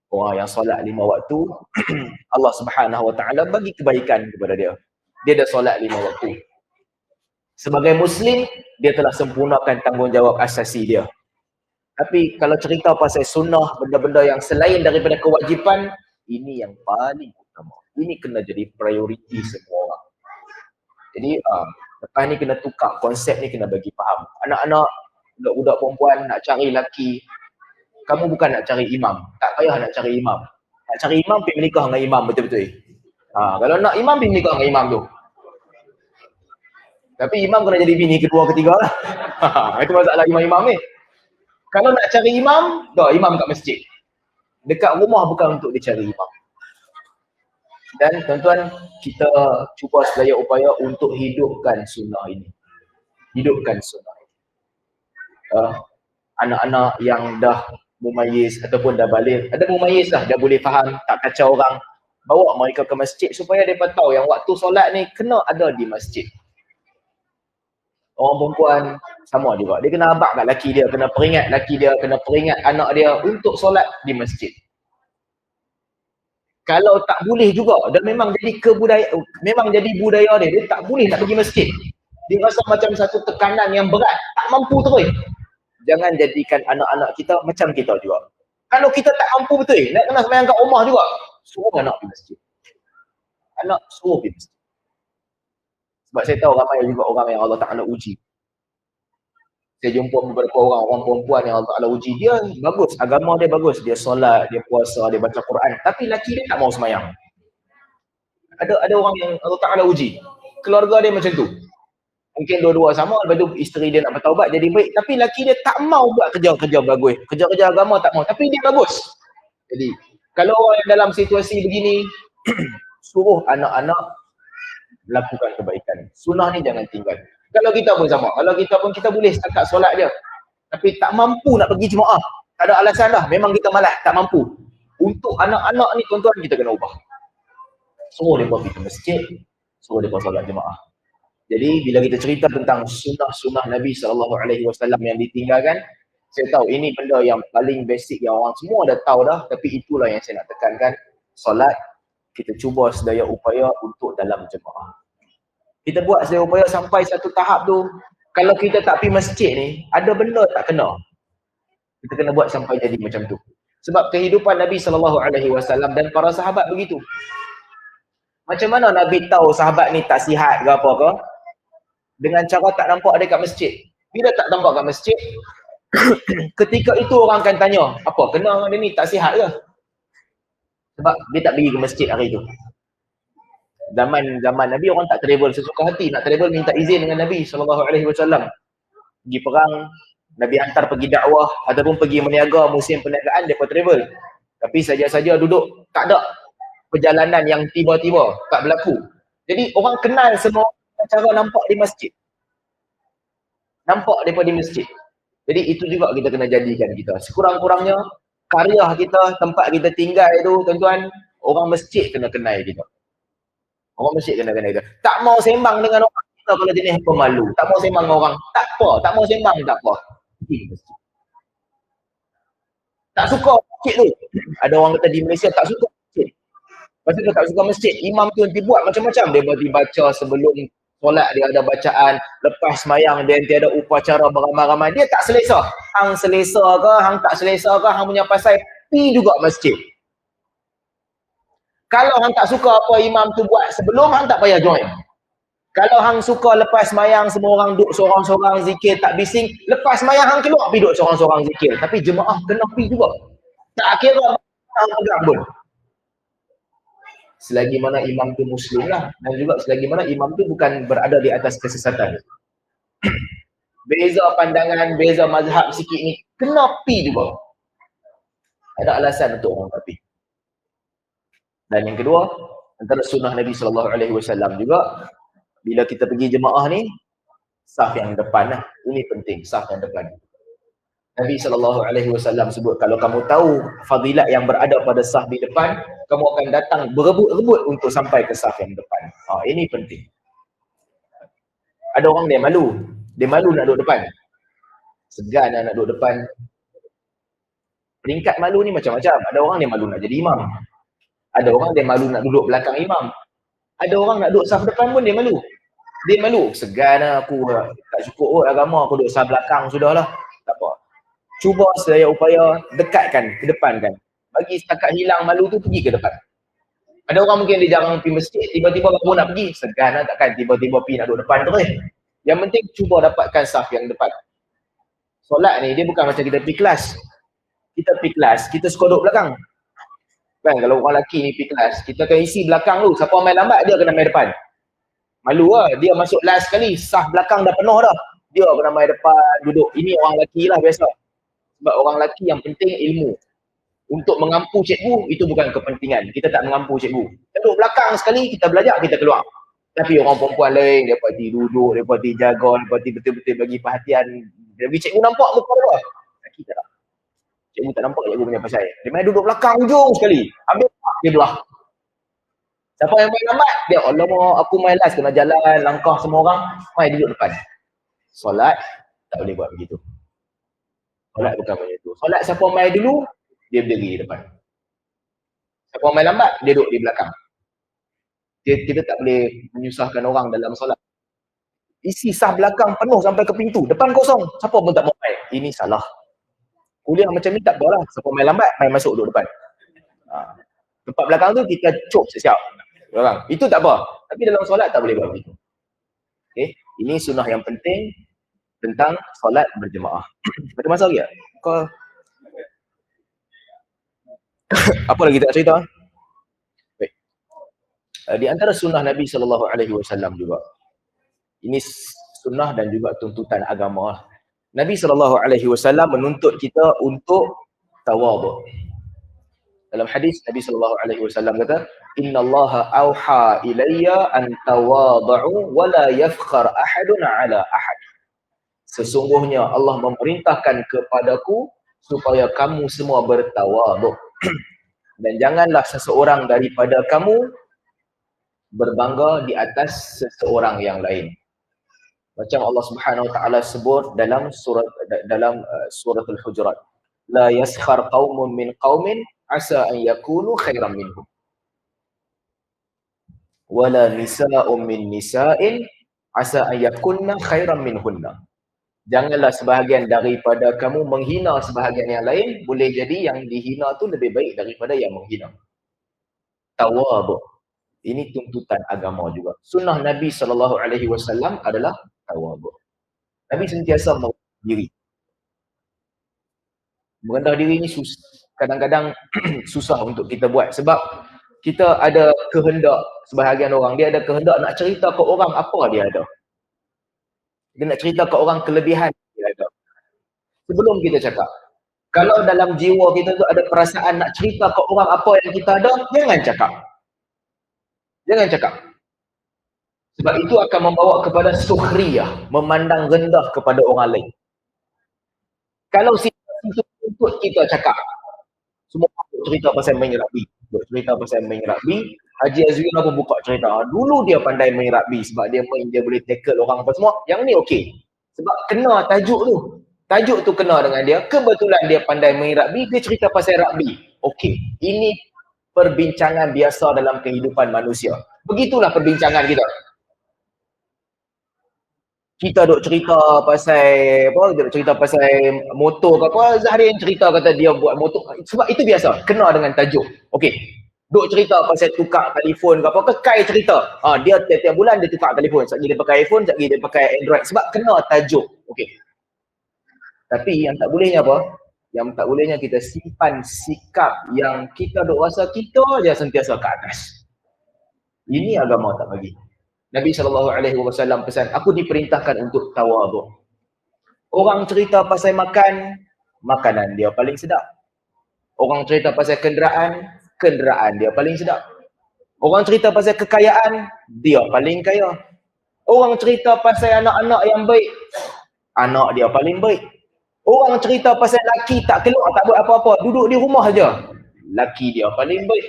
Orang yang solat 5 waktu, Allah Subhanahu Wa Taala bagi kebaikan kepada dia. Dia dah solat 5 waktu. Sebagai Muslim, dia telah sempurnakan tanggungjawab asasi dia. Tapi kalau cerita pasal sunnah, benda-benda yang selain daripada kewajipan, ini yang paling utama. Ini kena jadi prioriti semua orang. Jadi lepas ni kena tukar konsep ni, kena bagi faham. Anak-anak, budak-budak perempuan nak cari laki, kamu bukan nak cari imam. Tak payah nak cari imam. Nak cari imam, pergi menikah dengan imam betul-betul. Kalau nak imam, pergi menikah dengan imam tu. Tapi imam kena jadi bini kedua, ketiga lah. Itu masalah imam-imam ni. Kalau nak cari imam, imam kat masjid. Dekat rumah bukan untuk dicari imam. Dan tuan-tuan, kita cuba sedaya upaya untuk hidupkan sunnah ini. Hidupkan sunnah ini. Anak-anak yang dah mumayyiz ataupun dah balik, ada mumayyiz lah, dah boleh faham, tak kacau orang, bawa mereka ke masjid supaya mereka tahu yang waktu solat ni kena ada di masjid. Orang perempuan sama juga, dia kena abak kat laki dia, kena peringat laki dia, kena peringat anak dia untuk solat di masjid. Kalau tak boleh juga, dan memang jadi budaya dia, dia tak boleh nak pergi masjid. Dia rasa macam satu tekanan yang berat, tak mampu terus. Jangan jadikan anak-anak kita macam kita juga. Kalau kita tak mampu betul, nak kena sembahyang kat rumah juga, suruh anak pergi masjid. Anak suruh pergi masjid. Sebab saya tahu ramai juga orang yang Allah Ta'ala uji. Saya jumpa beberapa orang perempuan yang Allah Ta'ala uji. Dia bagus, agama dia bagus. Dia solat, dia puasa, dia baca Quran. Tapi laki dia tak mau semayang. Ada orang yang Allah Ta'ala uji. Keluarga dia macam tu. Mungkin dua-dua sama, lepas tu isteri dia nak bertaubat jadi baik. Tapi laki dia tak mau buat kerja-kerja bagus. Kerja-kerja agama tak mau. Tapi dia bagus. Jadi, kalau orang yang dalam situasi begini, suruh anak-anak lakukan kebaikan. Sunnah ni jangan tinggal. Kalau kita pun sama. Kalau kita pun, kita boleh setakat solat je. Tapi tak mampu nak pergi jemaah. Tak ada alasan dah. Memang kita malas, tak mampu. Untuk anak-anak ni, tuan-tuan, kita kena ubah. Suruh mereka pergi ke masjid. Suruh mereka solat jemaah. Jadi, bila kita cerita tentang sunnah-sunnah Nabi SAW yang ditinggalkan, saya tahu ini benda yang paling basic yang orang semua dah tahu dah. Tapi itulah yang saya nak tekankan. Solat, kita cuba sedaya upaya untuk dalam jemaah. Kita buat sedaya upaya sampai satu tahap tu, kalau kita tak pergi masjid ni, ada benda tak kena. Kita kena buat sampai jadi macam tu. Sebab kehidupan Nabi SAW dan para sahabat begitu. Macam mana Nabi tahu sahabat ni tak sihat ke apa ke? Dengan cara tak nampak dia kat masjid. Bila tak nampak kat masjid, ketika itu orang akan tanya, apa kena dia ni, tak sihat ke? Sebab dia tak pergi ke masjid hari tu. Zaman Nabi orang tak travel sesuka hati. Nak travel minta izin dengan Nabi SAW. Pergi perang, Nabi hantar pergi dakwah ataupun pergi meniaga musim perniagaan, mereka travel. Tapi saja-saja duduk, tak ada perjalanan yang tiba-tiba, tak berlaku. Jadi orang kenal semua cara nampak di masjid. Nampak mereka di masjid. Jadi itu juga kita kena jadikan kita. Sekurang-kurangnya karya kita, tempat kita tinggal itu, tuan-tuan, orang masjid kena kenal kita. Orang masjid kena kenal kita. Tak mau sembang dengan orang kita kalau jenis pemalu. Tak mau sembang dengan orang, tak apa. Tak mau sembang, tak apa. Tak suka masjid tu. Ada orang kata di Malaysia tak suka masjid. Pasal dia tak suka masjid. Imam tu nanti buat macam-macam. Dia berarti baca sebelum solat, dia ada bacaan. Lepas semayang, dia nanti ada upacara beramai-ramai. Dia tak selesa. Hang selesa ke, hang tak selesa ke, hang punya pasal, pi juga masjid. Kalau hang tak suka apa imam tu buat sebelum, hang tak payah join. Kalau hang suka lepas semayang semua orang duduk seorang-seorang zikir, tak bising, lepas semayang hang keluar pergi duduk seorang-seorang zikir. Tapi jemaah kena pergi juga. Tak kira hang pegang pun. Selagi mana imam tu Muslim lah. Dan juga selagi mana imam tu bukan berada di atas kesesatan. Beza pandangan, beza mazhab sikit ni, kena pergi juga. Ada alasan untuk orang tak pergi. Dan yang kedua, antara sunnah Nabi SAW juga, bila kita pergi jemaah ni, saf yang depan lah. Ini penting, saf yang depan. Nabi SAW sebut, kalau kamu tahu fadilat yang berada pada saf di depan, kamu akan datang berebut-rebut untuk sampai ke saf yang depan. Ini penting. Ada orang dia malu. Dia malu nak duduk depan. Segan nak duduk depan. Peringkat malu ni macam-macam. Ada orang dia malu nak jadi imam. Ada orang dia malu nak duduk belakang imam. Ada orang nak duduk saf depan pun dia malu. Dia malu. Segan lah aku, tak cukup agama, aku duduk saf belakang sudahlah. Tak apa. Cuba sedaya upaya dekatkan ke depan kan. Bagi setakat hilang malu tu, pergi ke depan. Ada orang mungkin dia jarang pergi masjid, tiba-tiba baru nak pergi, segan lah takkan tiba-tiba pergi nak duduk depan tu. Yang penting cuba dapatkan saf yang depan. Solat ni dia bukan macam kita pergi kelas. Kita pergi kelas, kita suka duduk belakang. Kan kalau orang lelaki ni pergi kelas, kita akan isi belakang tu. Siapa main lambat, dia kena main depan. Malu lah, dia masuk last sekali, saf belakang dah penuh dah. Dia kena main depan, duduk. Ini orang lelaki lah biasa. Sebab orang lelaki yang penting ilmu. Untuk mengampu cikgu, itu bukan kepentingan. Kita tak mengampu cikgu. Kita duduk belakang sekali, kita belajar, kita keluar. Tapi orang perempuan lain, dia pasti duduk, dia pasti jaga, dia pasti betul-betul bagi perhatian. Jadi cikgu nampak muka dia. Kita tak. Cikgu tak nampak cikgu punya pasal. Dia main duduk belakang ujung sekali. Habis, dia belah. Siapa yang main lambat? Dia, alamak, aku main last, kena jalan, langkah semua orang. Main duduk depan. Solat, tak boleh buat begitu. Solat bukan macam itu. Solat siapa main dulu, dia berdiri di depan. Siapa main lambat, dia duduk di belakang. Kita tak boleh menyusahkan orang dalam solat. Isi sah belakang penuh sampai ke pintu. Depan kosong. Siapa pun tak mau main. Ini salah. Kuliah macam ni tak apalah. Siapa main lambat, main masuk duduk depan. Tempat belakang tu kita cop siap-siap. Itu tak apa. Tapi dalam solat tak boleh buat begitu. Okay. Ini sunnah yang penting tentang solat berjemaah. Ada masa lagi tak? Kau apa lagi tak cerita? Baik. Di antara sunnah Nabi SAW juga. Ini sunnah dan juga tuntutan agama. Nabi SAW menuntut kita untuk tawadhu. Dalam hadis Nabi SAW kata, "Innallaha auha ilayya an tawadhu wa la yafkhar ahadun ala ahad." Sesungguhnya Allah memerintahkan kepadaku supaya kamu semua bertawadhu. Dan janganlah seseorang daripada kamu berbangga di atas seseorang yang lain. Macam Allah Subhanahu Wa Taala sebut dalam surat Al-Hujurat, la yaskhar qaumun min qaumin asa an yakunu khairan minhum wala nisa'un min nisa'in asa an yakunna khairan minhunna. Janganlah sebahagian daripada kamu menghina sebahagian yang lain, boleh jadi yang dihina tu lebih baik daripada yang menghina. Tawadhu. Ini tuntutan agama juga. Sunnah Nabi SAW adalah tawadhu. Nabi sentiasa merendah diri. Merendah diri ni kadang-kadang susah untuk kita buat sebab kita ada kehendak, sebahagian orang dia ada kehendak nak cerita ke orang apa dia ada. Dia nak cerita ke orang kelebihan dia ada. Sebelum kita cakap, kalau dalam jiwa kita tu ada perasaan nak cerita ke orang apa yang kita ada, jangan cakap. Jangan cakap. Sebab itu akan membawa kepada sukhriyah, memandang rendah kepada orang lain. Kalau itu untuk kita cakap, semua cerita pasal main rugby. Cerita pasal main rugby, Haji Azwina pun buka cerita. Dulu dia pandai main rugby sebab dia main, dia boleh tackle orang apa semua. Yang ni okey. Sebab kena tajuk tu. Tajuk tu kena dengan dia. Kebetulan dia pandai main rugby, dia cerita pasal rugby. Okey. Ini perbincangan biasa dalam kehidupan manusia. Begitulah perbincangan kita. Kita duk cerita pasal apa? Dia duk cerita pasal motor ke apa? Zahrin cerita kata dia buat motor. Sebab itu biasa, kena dengan tajuk. Okey. Duk cerita pasal tukar telefon ke apa ke, Kai cerita. Dia tiap-tiap bulan dia tukar telefon. Sekali dia pakai iPhone, sekali dia pakai Android. Sebab kena tajuk. Okey. Tapi yang tak bolehnya apa? Yang tak bolehnya kita simpan sikap yang kita duk rasa kita je sentiasa ke atas. Ini agama tak bagi. Nabi SAW pesan, aku diperintahkan untuk tawadhu. Orang cerita pasal makan, makanan dia paling sedap. Orang cerita pasal kenderaan, kenderaan dia paling sedap. Orang cerita pasal kekayaan, dia paling kaya. Orang cerita pasal anak-anak yang baik, anak dia paling baik. Orang cerita pasal laki tak keluar, tak buat apa-apa, duduk di rumah saja, laki dia paling baik.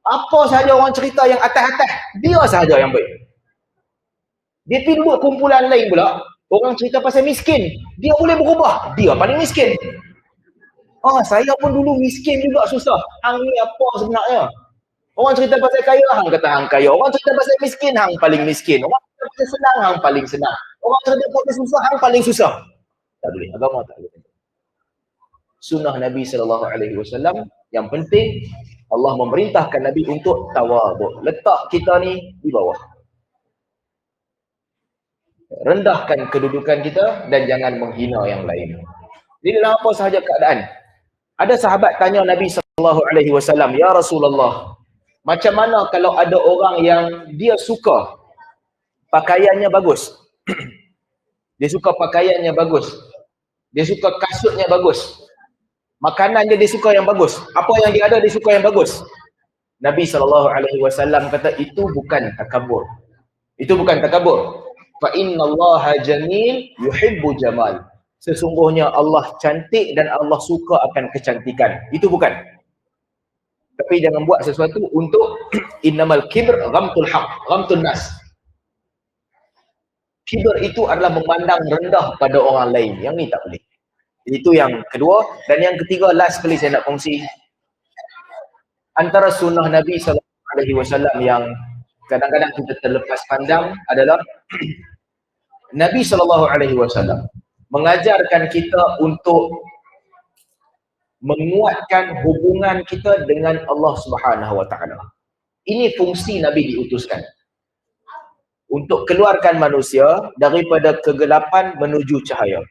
Apa sahaja orang cerita yang atas-atas, dia sahaja yang baik. Dia pergi duduk kumpulan lain pula, orang cerita pasal miskin, dia boleh berubah, dia paling miskin. Saya pun dulu miskin juga, susah. Hang ni apa sebenarnya? Orang cerita pasal kaya, hang kata hang kaya. Orang cerita pasal miskin, hang paling miskin. Orang cerita pasal senang, hang paling senang. Orang cerita pasal susah, hang paling susah. Tak boleh, agama tak boleh. sunnah Nabi SAW. Yang penting Allah memerintahkan Nabi untuk tawaduk. Letak kita ni di bawah. Rendahkan kedudukan kita dan jangan menghina yang lain. Jadi dalam apa sahaja keadaan. Ada sahabat tanya Nabi SAW, "Ya Rasulullah, macam mana kalau ada orang yang dia suka pakaiannya bagus? Dia suka pakaiannya bagus. Dia suka kasutnya bagus. Makanan dia suka yang bagus. Apa yang dia ada dia suka yang bagus." Nabi SAW kata, itu bukan takabur. Itu bukan takabur. Fa innallaha jamil yuhibbu jamal. Sesungguhnya Allah cantik dan Allah suka akan kecantikan. Itu bukan. Tapi jangan buat sesuatu untuk innamal kibr ghamtul haq, ghamtul nas. Kibr itu adalah memandang rendah pada orang lain. Yang ni tak boleh. Itu yang kedua. Dan yang ketiga, last kali saya nak kongsi. Antara sunnah Nabi SAW yang kadang-kadang kita terlepas pandang adalah Nabi SAW mengajarkan kita untuk menguatkan hubungan kita dengan Allah Subhanahu Wa Taala. Ini fungsi Nabi diutuskan. Untuk keluarkan manusia daripada kegelapan menuju cahaya.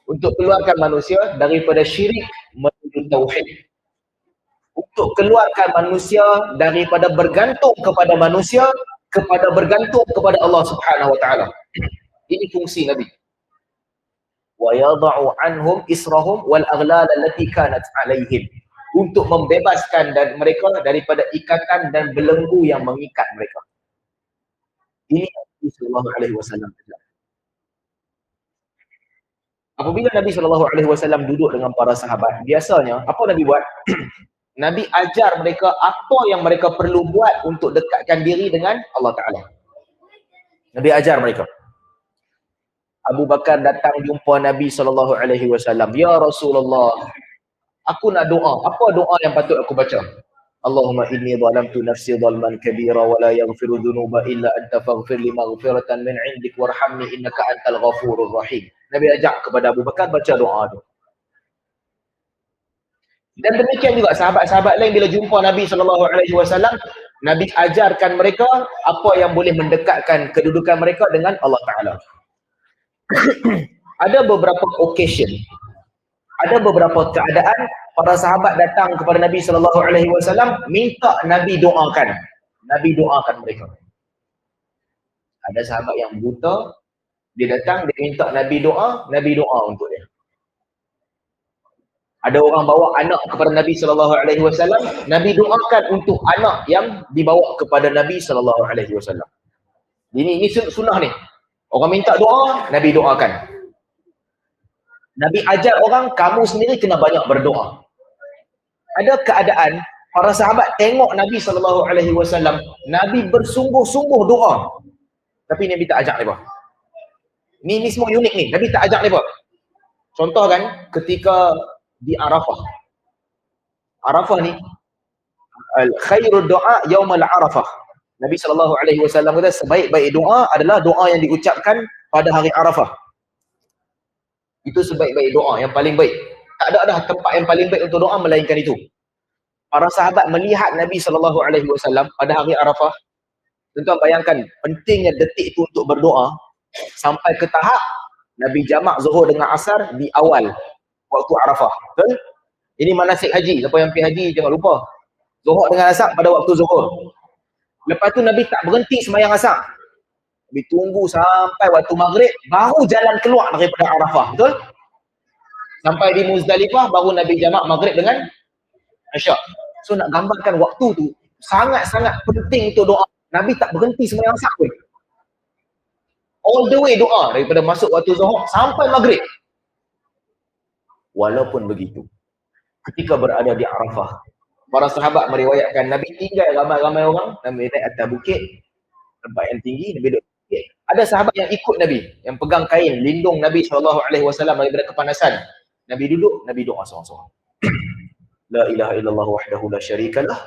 Untuk keluarkan manusia daripada syirik menuju tauhid. Untuk keluarkan manusia daripada bergantung kepada manusia kepada bergantung kepada Allah Subhanahu Wa Taala. Ini fungsi Nabi. Wa yada'u anhum israhum wal aghlal allati kanat 'alaihim. Untuk membebaskan mereka daripada ikatan dan belenggu yang mengikat mereka. Ini Nabi sallallahu alaihi wasallam. Apabila Nabi sallallahu alaihi wasallam duduk dengan para sahabat, biasanya apa Nabi buat? Nabi ajar mereka apa yang mereka perlu buat untuk dekatkan diri dengan Allah Ta'ala. Nabi ajar mereka. Abu Bakar datang jumpa Nabi SAW. "Ya Rasulullah, aku nak doa. Apa doa yang patut aku baca?" "Allahumma inni zalamtu nafsi zalman kabira wa la yaghfiru dhunuba illa anta faghfir li maghfiratan min 'indik warhamni innaka antal ghafurur rahim." Nabi ajak kepada Abu Bakar baca doa tu. Dan demikian juga sahabat-sahabat lain bila jumpa Nabi SAW, Nabi ajarkan mereka apa yang boleh mendekatkan kedudukan mereka dengan Allah Ta'ala. Ada beberapa occasion, ada beberapa keadaan para sahabat datang kepada Nabi SAW minta Nabi doakan. Nabi doakan mereka. Ada sahabat yang buta, dia datang, dia minta Nabi doa untuk dia. Ada orang bawa anak kepada Nabi SAW, Nabi doakan untuk anak yang dibawa kepada Nabi SAW. Ini sunnah ni. Orang minta doa, Nabi doakan. Nabi ajar orang, kamu sendiri kena banyak berdoa. Ada keadaan, para sahabat tengok Nabi SAW, Nabi bersungguh-sungguh doa. Tapi Nabi tak ajak mereka. Ni semua unik ni, Nabi tak ajak mereka. Contoh kan, ketika di Arafah. Arafah ni, khairul doa yaumal Arafah. Nabi SAW kata sebaik-baik doa adalah doa yang diucapkan pada hari Arafah. Itu sebaik-baik doa, yang paling baik. Tak ada dah tempat yang paling baik untuk doa melainkan itu. Para sahabat melihat Nabi SAW pada hari Arafah. Tuan-tuan bayangkan pentingnya detik itu untuk berdoa sampai ke tahap Nabi jamak Zuhur dengan Asar di awal waktu Arafah. Betul? Ini manasik haji. Siapa yang pergi haji jangan lupa. Zuhur dengan Asar pada waktu Zuhur. Lepas tu Nabi tak berhenti sembahyang Asar. Nabi tunggu sampai waktu Maghrib baru jalan keluar daripada Arafah. Betul? Sampai di Muzdalifah baru Nabi jamak Maghrib dengan Isyak. So nak gambarkan waktu tu sangat-sangat penting untuk doa. Nabi tak berhenti sembahyang Asar pun. All the way doa daripada masuk waktu Zuhur sampai Maghrib. Walaupun begitu, ketika berada di Arafah, para sahabat meriwayatkan Nabi tinggal ramai-ramai orang, Nabi naik atas bukit, tempat yang tinggi, Nabi duduk bukit. Ada sahabat yang ikut Nabi, yang pegang kain, lindung Nabi SAW daripada kepanasan. Nabi duduk, Nabi doa seorang-seorang. La ilaha illallah wahdahu la syarikalah,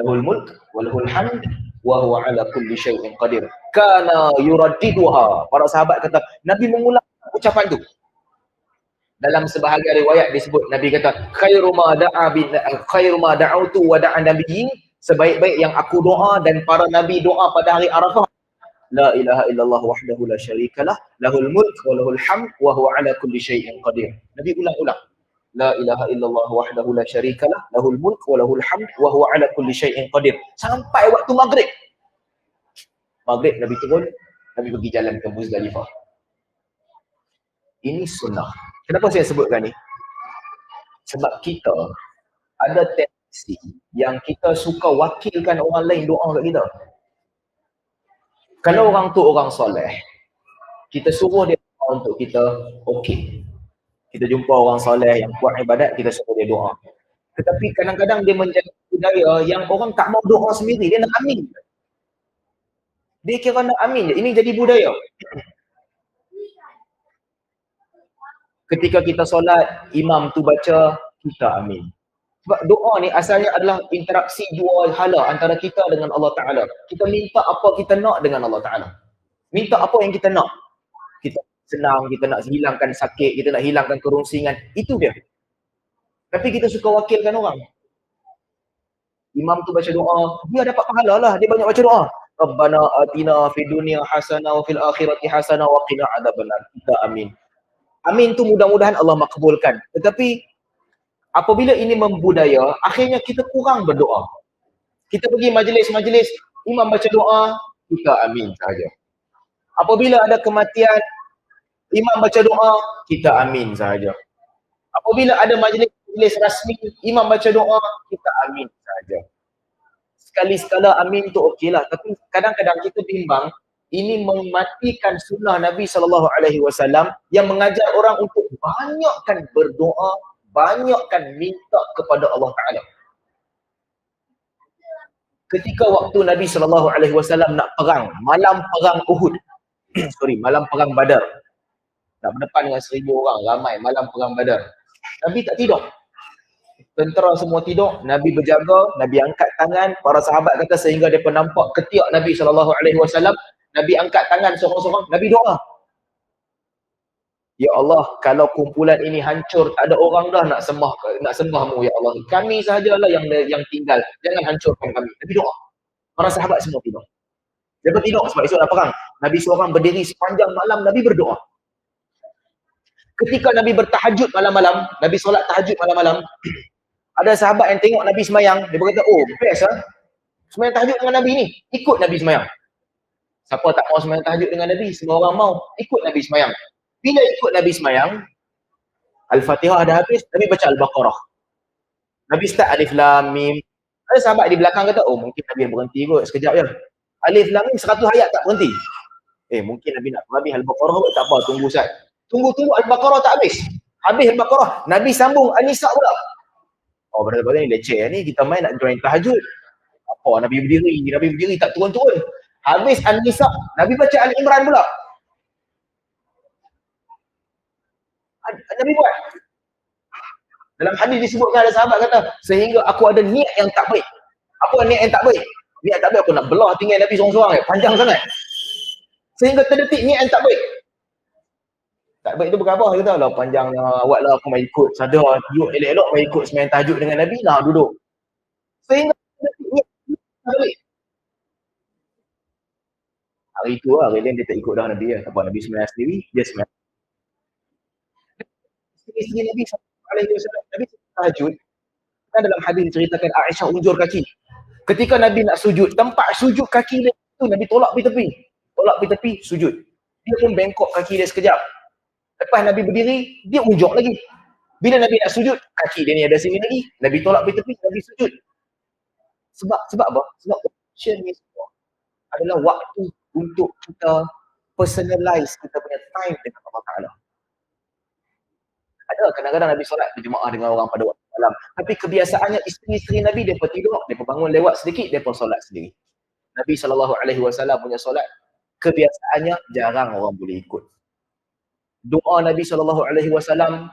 lahul mulk, walahul hamd, wa huwa ala kulli syai'in qadir. Kana yuraddiduha. Para sahabat kata, Nabi mengulang ucapan tu. Dalam sebahagian riwayat disebut Nabi kata khairu ma da'autu wa da'a nabiyyin, sebaik-baik yang aku doa dan para nabi doa pada hari Arafah, la ilaha illallah wahdahu la syarikalah lahul mulk wa lahul hamd wa huwa ala kulli syai'in qadir. Nabi ulang-ulang, la ilaha illallah wahdahu la syarikalah lahul mulk wa lahul hamd wa huwa ala kulli syai'in qadir, sampai waktu maghrib. Maghrib Nabi turun, Nabi pergi jalan ke Muzdalifah. Ini sunnah. Kenapa saya sebutkan ni? Sebab kita ada tendensi yang kita suka wakilkan orang lain doa kat kita. Kalau orang tu orang soleh, kita suruh dia doa untuk kita, okey. Kita jumpa orang soleh yang buat ibadat, kita suruh dia doa. Tetapi kadang-kadang dia menjadi budaya yang orang tak mau doa sendiri, dia nak amin. Dia kira nak amin je. Ini jadi budaya. Ketika kita solat, imam tu baca, kita amin. Sebab doa ni asalnya adalah interaksi dua hala antara kita dengan Allah Ta'ala. Kita minta apa kita nak dengan Allah Ta'ala. Minta apa yang kita nak. Kita senang, kita nak hilangkan sakit, kita nak hilangkan kerongsingan. Itu dia. Tapi kita suka wakilkan orang. Imam tu baca doa, dia dapat pahala lah. Dia banyak baca doa. Rabbana atina fid dunya hasanah wa fil akhirati hasanah wa qina adzabannar. Kita amin. Amin tu mudah-mudahan Allah makbulkan. Tetapi apabila ini membudaya, akhirnya kita kurang berdoa. Kita pergi majlis-majlis, imam baca doa, kita amin sahaja. Apabila ada kematian, imam baca doa, kita amin sahaja. Apabila ada majlis rasmi, imam baca doa, kita amin sahaja. Sekali-sekala amin tu okeylah, tapi kadang-kadang kita bimbang, ini mematikan sunnah Nabi SAW yang mengajar orang untuk banyakkan berdoa, banyakkan minta kepada Allah Ta'ala. Ketika waktu Nabi SAW nak perang, malam perang Uhud, malam perang Badar, nak berdepan dengan 1,000 orang, ramai, malam perang Badar. Nabi tak tidur. Tentera semua tidur, Nabi berjaga, Nabi angkat tangan, para sahabat kata sehingga mereka nampak ketiak Nabi SAW, Nabi angkat tangan seorang-seorang, Nabi doa. Ya Allah, kalau kumpulan ini hancur, tak ada orang dah nak sembahmu ya Allah. Kami sahajalah yang tinggal. Jangan hancurkan kami. Nabi doa. Para sahabat semua tidur. Mereka tidur sebab esok nak perang. Nabi seorang berdiri sepanjang malam, Nabi berdoa. Ketika Nabi bertahajud malam-malam, Nabi solat tahajud malam-malam, ada sahabat yang tengok Nabi semayang, dia berkata, oh best lah. Semayang tahajud dengan Nabi ni. Ikut Nabi semayang. Siapa tak mau semayang tahajud dengan Nabi? Semua orang mau. Ikut Nabi semayang. Bila ikut Nabi semayang, Al-Fatihah dah habis, Nabi baca Al-Baqarah. Nabi start Alif Lam Mim. Ada sahabat di belakang kata, oh mungkin Nabi berhenti kot sekejap je. Alif Lam Mim 100 ayat tak berhenti. Mungkin Nabi nak habis Al-Baqarah kot, tak apa, tunggu Ustaz. Tunggu Al-Baqarah tak habis. Habis Al-Baqarah, Nabi sambung An-Nisa pula. Oh benar-benar ni leceh ni, kita main nak join tahajud. Apa, Nabi berdiri tak turun-turun. Habis An-Nisa, Nabi baca Al-Imran pula. Nabi buat. Dalam hadis disebutkan ada sahabat kata, sehingga aku ada niat yang tak baik. Apa niat yang tak baik? Niat tak baik aku nak belah tinggal Nabi seorang-seorang panjang sangat. Sehingga terdetik niat yang tak baik. Tak baik tu berapa? Dia kata, lah panjangnya, awak lah aku main ikut. Sadar, duduk elok-elok main ikut semayang tahajud dengan Nabi, lah duduk. Sehingga terdetik niat yang tak baik. Hari tu lah, hari lain dia tak ikut dah Nabi lah. Apa Nabi semayang sendiri, dia semayang. Isteri Nabi SAW, Nabi tahajud, kan dalam hadis diceritakan Aisyah unjur kaki. Ketika Nabi nak sujud, tempat sujud kaki dia tu Nabi tolak pergi tepi, sujud. Dia pun bengkok kaki dia sekejap. Lepas Nabi berdiri, dia unjuk lagi. Bila Nabi nak sujud, kaki dia ni ada sini lagi. Nabi tolak pergi tepi, Nabi sujud. Sebab apa? Sebab option ni semua adalah waktu untuk kita personalize kita punya time dengan Allah Ta'ala. Ada kadang-kadang Nabi solat berjemaah dengan orang pada waktu malam. Tapi kebiasaannya isteri-isteri Nabi, mereka tidur, mereka bangun lewat sedikit, mereka solat sendiri. Nabi SAW punya solat, kebiasaannya jarang orang boleh ikut. Doa Nabi SAW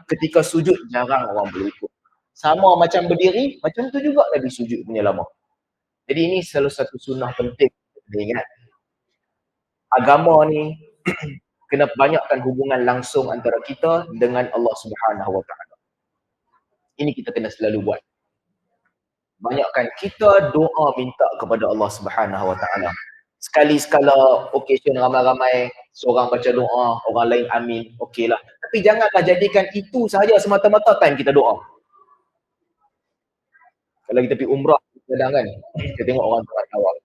ketika sujud, jarang orang boleh ikut. Sama macam berdiri, macam tu juga Nabi sujud punya lama. Jadi ini salah satu sunnah penting. Ingat, agama ni kena banyakkan hubungan langsung antara kita dengan Allah Subhanahu Wa Taala. Ini kita kena selalu buat. Banyakkan kita doa minta kepada Allah Subhanahu Wa Taala. Sekali-sekala occasion ramai-ramai, seorang baca doa, orang lain amin, okeylah. Tapi janganlah jadikan itu sahaja semata-mata time kita doa. Kalau kita pergi umrah, kadang kan, kita tengok orang tengah tawaf.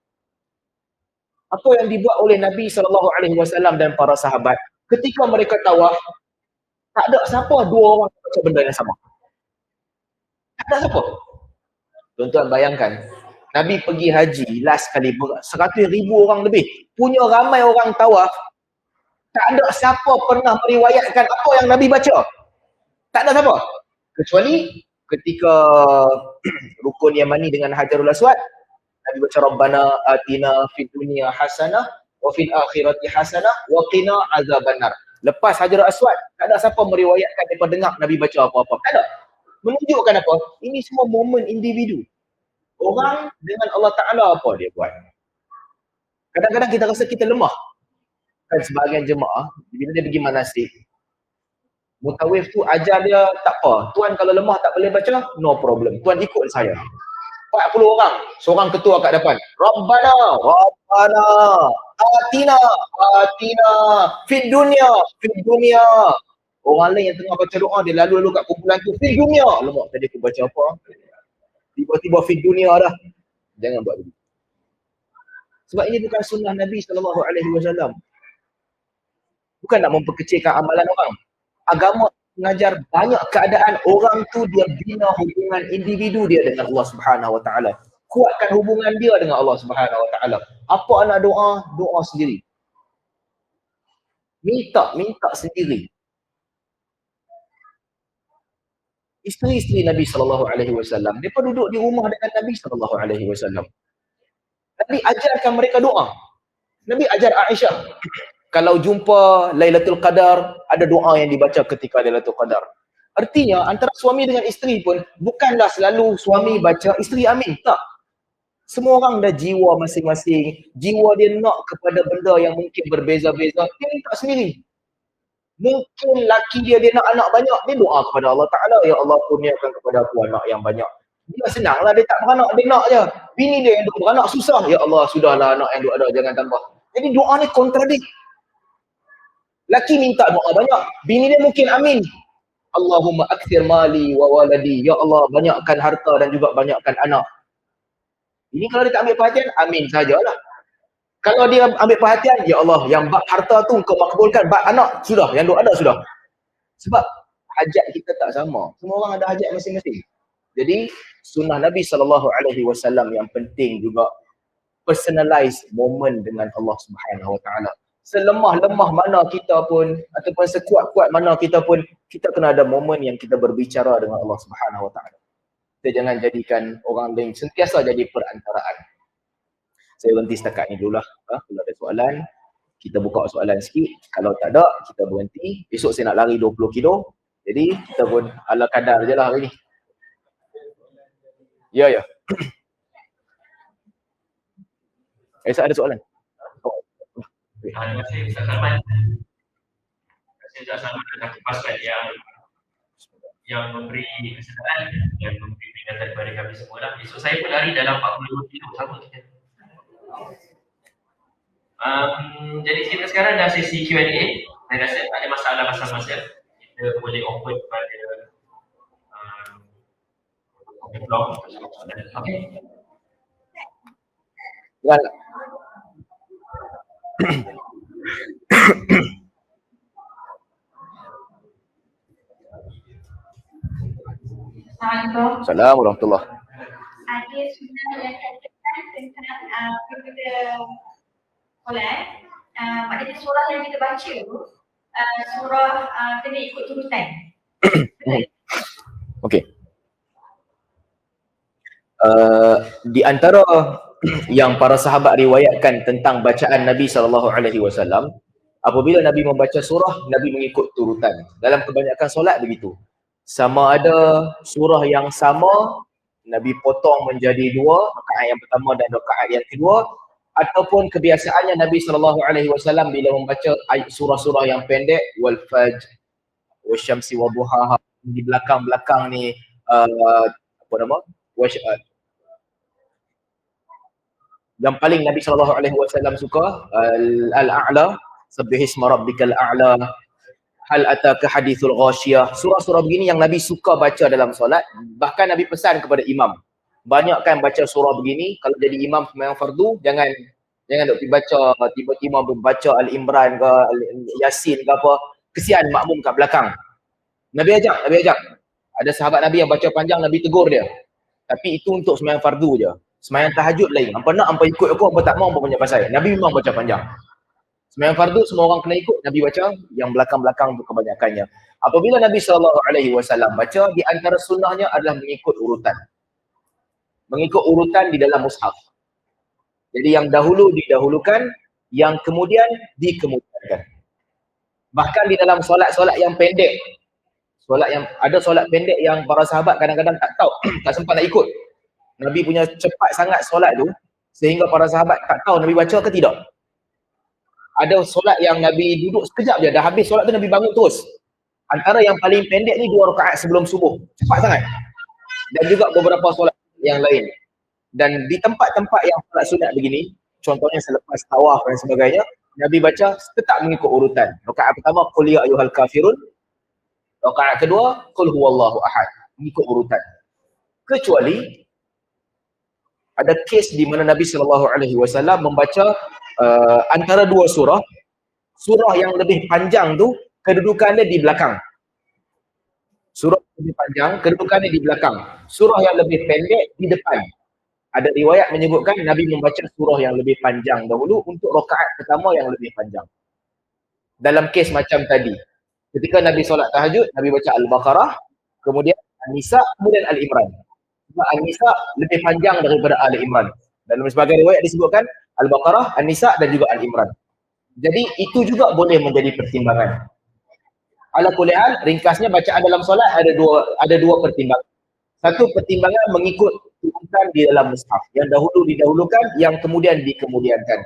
Apa yang dibuat oleh Nabi SAW dan para sahabat, ketika mereka tawaf, tak ada siapa dua orang baca benda yang sama. Tak ada siapa. Tuan-tuan bayangkan, Nabi pergi haji last kali 100,000 orang lebih. Punya ramai orang tawaf, tak ada siapa pernah meriwayatkan apa yang Nabi baca. Tak ada siapa. Kecuali ketika rukun Yamani dengan Hajarul Aswad, Nabi baca Rabbana atina fid dunya hasanah wa fil akhirati hasanah wa qina azabannar. Lepas Hajarul Aswad, tak ada siapa meriwayatkan daripada dengar Nabi baca apa-apa. Tak ada. Menunjukkan apa? Ini semua momen individu. Orang dengan Allah Ta'ala apa dia buat. Kadang-kadang kita rasa kita lemah. Kan sebahagian jemaah, bila dia pergi manasik, mutawif tu ajar dia tak apa. Tuan kalau lemah tak boleh baca, no problem. Tuan ikut saya. 40 orang, seorang ketua kat depan. Rabbana, atina, fid dunya. Orang lain yang tengah baca doa, dia lalu-lalu kat kumpulan tu, fid dunya. Lemak tadi aku baca apa? Tiba-tiba fid dunya dah. Jangan buat begitu. Sebab ini bukan sunnah Nabi SAW. Bukan nak memperkecilkan amalan orang. Agama mengajar banyak keadaan orang tu dia bina hubungan individu dia dengan Allah Subhanahu Wa Taala. Kuatkan hubungan dia dengan Allah Subhanahu Wa Taala. Apa nak doa? Doa sendiri. Minta sendiri. Isteri-isteri Nabi SAW, mereka duduk di rumah dengan Nabi SAW. Nabi ajarkan mereka doa. Nabi ajar Aisyah, kalau jumpa Lailatul Qadar, ada doa yang dibaca ketika Lailatul Qadar. Artinya, antara suami dengan isteri pun, bukanlah selalu suami baca, isteri amin. Tak. Semua orang dah jiwa masing-masing. Jiwa dia nak kepada benda yang mungkin berbeza-beza. Dia minta sendiri. Mungkin laki dia nak anak banyak, dia doa kepada Allah Ta'ala, ya Allah kurniakan kepada aku anak yang banyak. Dia senanglah, dia tak beranak, dia nak je. Bini dia yang duk beranak susah, ya Allah sudahlah anak yang duk ada, jangan tambah. Jadi doa ni kontradik. Laki minta doa banyak, bini dia mungkin amin. Allahumma akthir mali wa waladi, ya Allah banyakkan harta dan juga banyakkan anak. Ini kalau dia tak ambil perhatian, amin sajalah. Kalau dia ambil perhatian, ya Allah, yang bab harta tu kau makbulkan, bab anak, sudah, yang duk ada sudah. Sebab hajat kita tak sama. Semua orang ada hajat masing-masing. Jadi, sunnah Nabi SAW yang penting juga, personalize moment dengan Allah Subhanahu Wa Taala. Selemah-lemah mana kita pun, ataupun sekuat-kuat mana kita pun, kita kena ada moment yang kita berbicara dengan Allah Subhanahu Wa Taala. Kita jangan jadikan orang lain sentiasa jadi perantaraan. Saya berhenti setakat ni dululah. Kalau ada soalan, kita buka soalan sikit. Kalau tak ada, kita berhenti. Esok saya nak lari 20 kilo. Jadi, kita pun ala kadar je lah hari ni. Ya. Esok ada soalan? Terima kasih Ustaz Salman. Terima kasih Ustaz Salman atas kepastian yang memberi kesedaran, yang memberi peringatan kepada kami semua lah. Esok saya pun lari dalam 42 kilo sama kita. Jadi kita sekarang dah sesi Q&A. Saya rasa tak ada masalah masa-masa. Kita boleh open kepada blog. Okey. Assalamualaikum. Assalamualaikum warahmatullahi. Ada sunnah yang katakan tentang apabila solat, maknanya surah yang kita baca tu, surah kena ikut turutan. Okey. Di antara yang para sahabat riwayatkan tentang bacaan Nabi SAW, apabila Nabi membaca surah, Nabi mengikut turutan. Dalam kebanyakan solat begitu. Sama ada surah yang sama, Nabi potong menjadi 2, rakaat yang pertama dan rakaat yang kedua, ataupun kebiasaannya Nabi SAW bila membaca surah-surah yang pendek, wal fajr wasyamsi waduhaha, di belakang-belakang ni apa nama, yang paling Nabi SAW suka al-a'la, sabbihisma rabbikal a'la, hal ataka hadithul ghasyiyah. Surah-surah begini yang Nabi suka baca dalam solat. Bahkan Nabi pesan kepada imam, banyakkan baca surah begini. Kalau jadi imam sembahyang fardu, jangan duk baca tiba-tiba membaca Al-Imran ke Yasin ke apa, kesian makmum kat belakang. Nabi ajak. Ada sahabat Nabi yang baca panjang, Nabi tegur dia. Tapi itu untuk sembahyang fardu je. Sembahyang tahajud lain. Hampa nak, hampa ikut aku, hampa tak mau, hampa banyak pasal. Nabi memang baca panjang. Sembahyang fardu semua orang kena ikut, Nabi baca yang belakang-belakang tu kebanyakannya. Apabila Nabi SAW baca, di antara sunnahnya adalah mengikut urutan. Mengikut urutan di dalam mushaf. Jadi yang dahulu didahulukan, yang kemudian dikemudiankan. Bahkan di dalam solat-solat yang pendek, ada solat pendek yang para sahabat kadang-kadang tak tahu, tak sempat nak ikut. Nabi punya cepat sangat solat tu, sehingga para sahabat tak tahu Nabi baca ke tidak. Ada solat yang Nabi duduk sekejap je, dah habis solat tu Nabi bangun terus. Antara yang paling pendek ni 2 rakaat sebelum subuh. Cepat sangat. Dan juga beberapa solat yang lain. Dan di tempat-tempat yang solat sunat begini, contohnya selepas tawaf dan sebagainya, Nabi baca tetap mengikut urutan. Rakaat pertama, qul ya ayyuhal kafirun. Rakaat kedua, qul huwallahu ahad. Mengikut urutan. Kecuali ada kes di mana Nabi SAW membaca antara 2 surah. Surah yang lebih panjang tu kedudukannya di belakang. Surah yang lebih panjang kedudukannya di belakang. Surah yang lebih pendek di depan. Ada riwayat menyebutkan Nabi membaca surah yang lebih panjang dahulu untuk rakaat pertama yang lebih panjang. Dalam kes macam tadi, ketika Nabi solat tahajud, Nabi baca Al-Baqarah, kemudian An-Nisa, kemudian Al-Imran. An-Nisa lebih panjang daripada Al-Imran. Dalam sebagai riwayat disebutkan Al-Baqarah, An-Nisa dan juga Al-Imran. Jadi itu juga boleh menjadi pertimbangan. Ala kulli hal, ringkasnya bacaan dalam solat ada dua pertimbangan. Satu, pertimbangan mengikut urutan di dalam mushaf. Yang dahulu didahulukan, yang kemudian dikemudiankan.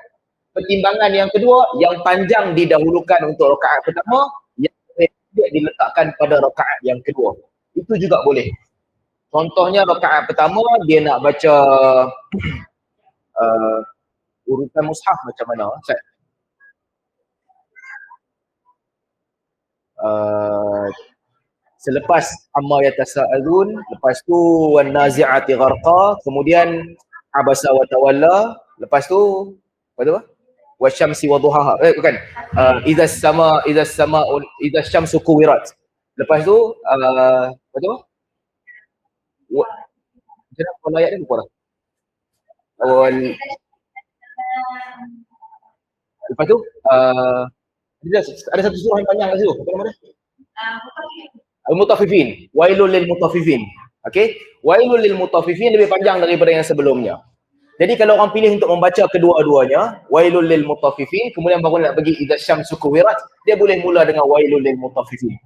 Pertimbangan yang kedua, yang panjang didahulukan untuk rakaat pertama, yang pendek diletakkan pada rakaat yang kedua. Itu juga boleh. Contohnya rakaat pertama dia nak baca urutan mushaf macam mana? Selepas amma yatasaalun, lepas tu wan nazi'ati gharqa, kemudian abasa wa tawalla, lepas tu apa tu? Wasyamsi waduhaha. Bukan. Idza syamsu kuwirat. Lepas tu apa tu? Macam mana pola ayat ni lupa dah. Lepas tu ada satu surah yang panjang kat situ. Apa nama dia? Al-Mutaffifin. Wailul lil mutaffifin. Okey? Wailul lil mutaffifin lebih panjang daripada yang sebelumnya. Jadi kalau orang pilih untuk membaca kedua-duanya, wailul lil mutaffifin, kemudian baru nak pergi idza syamsu kuwirat, dia boleh mula dengan wailul lil mutaffifin.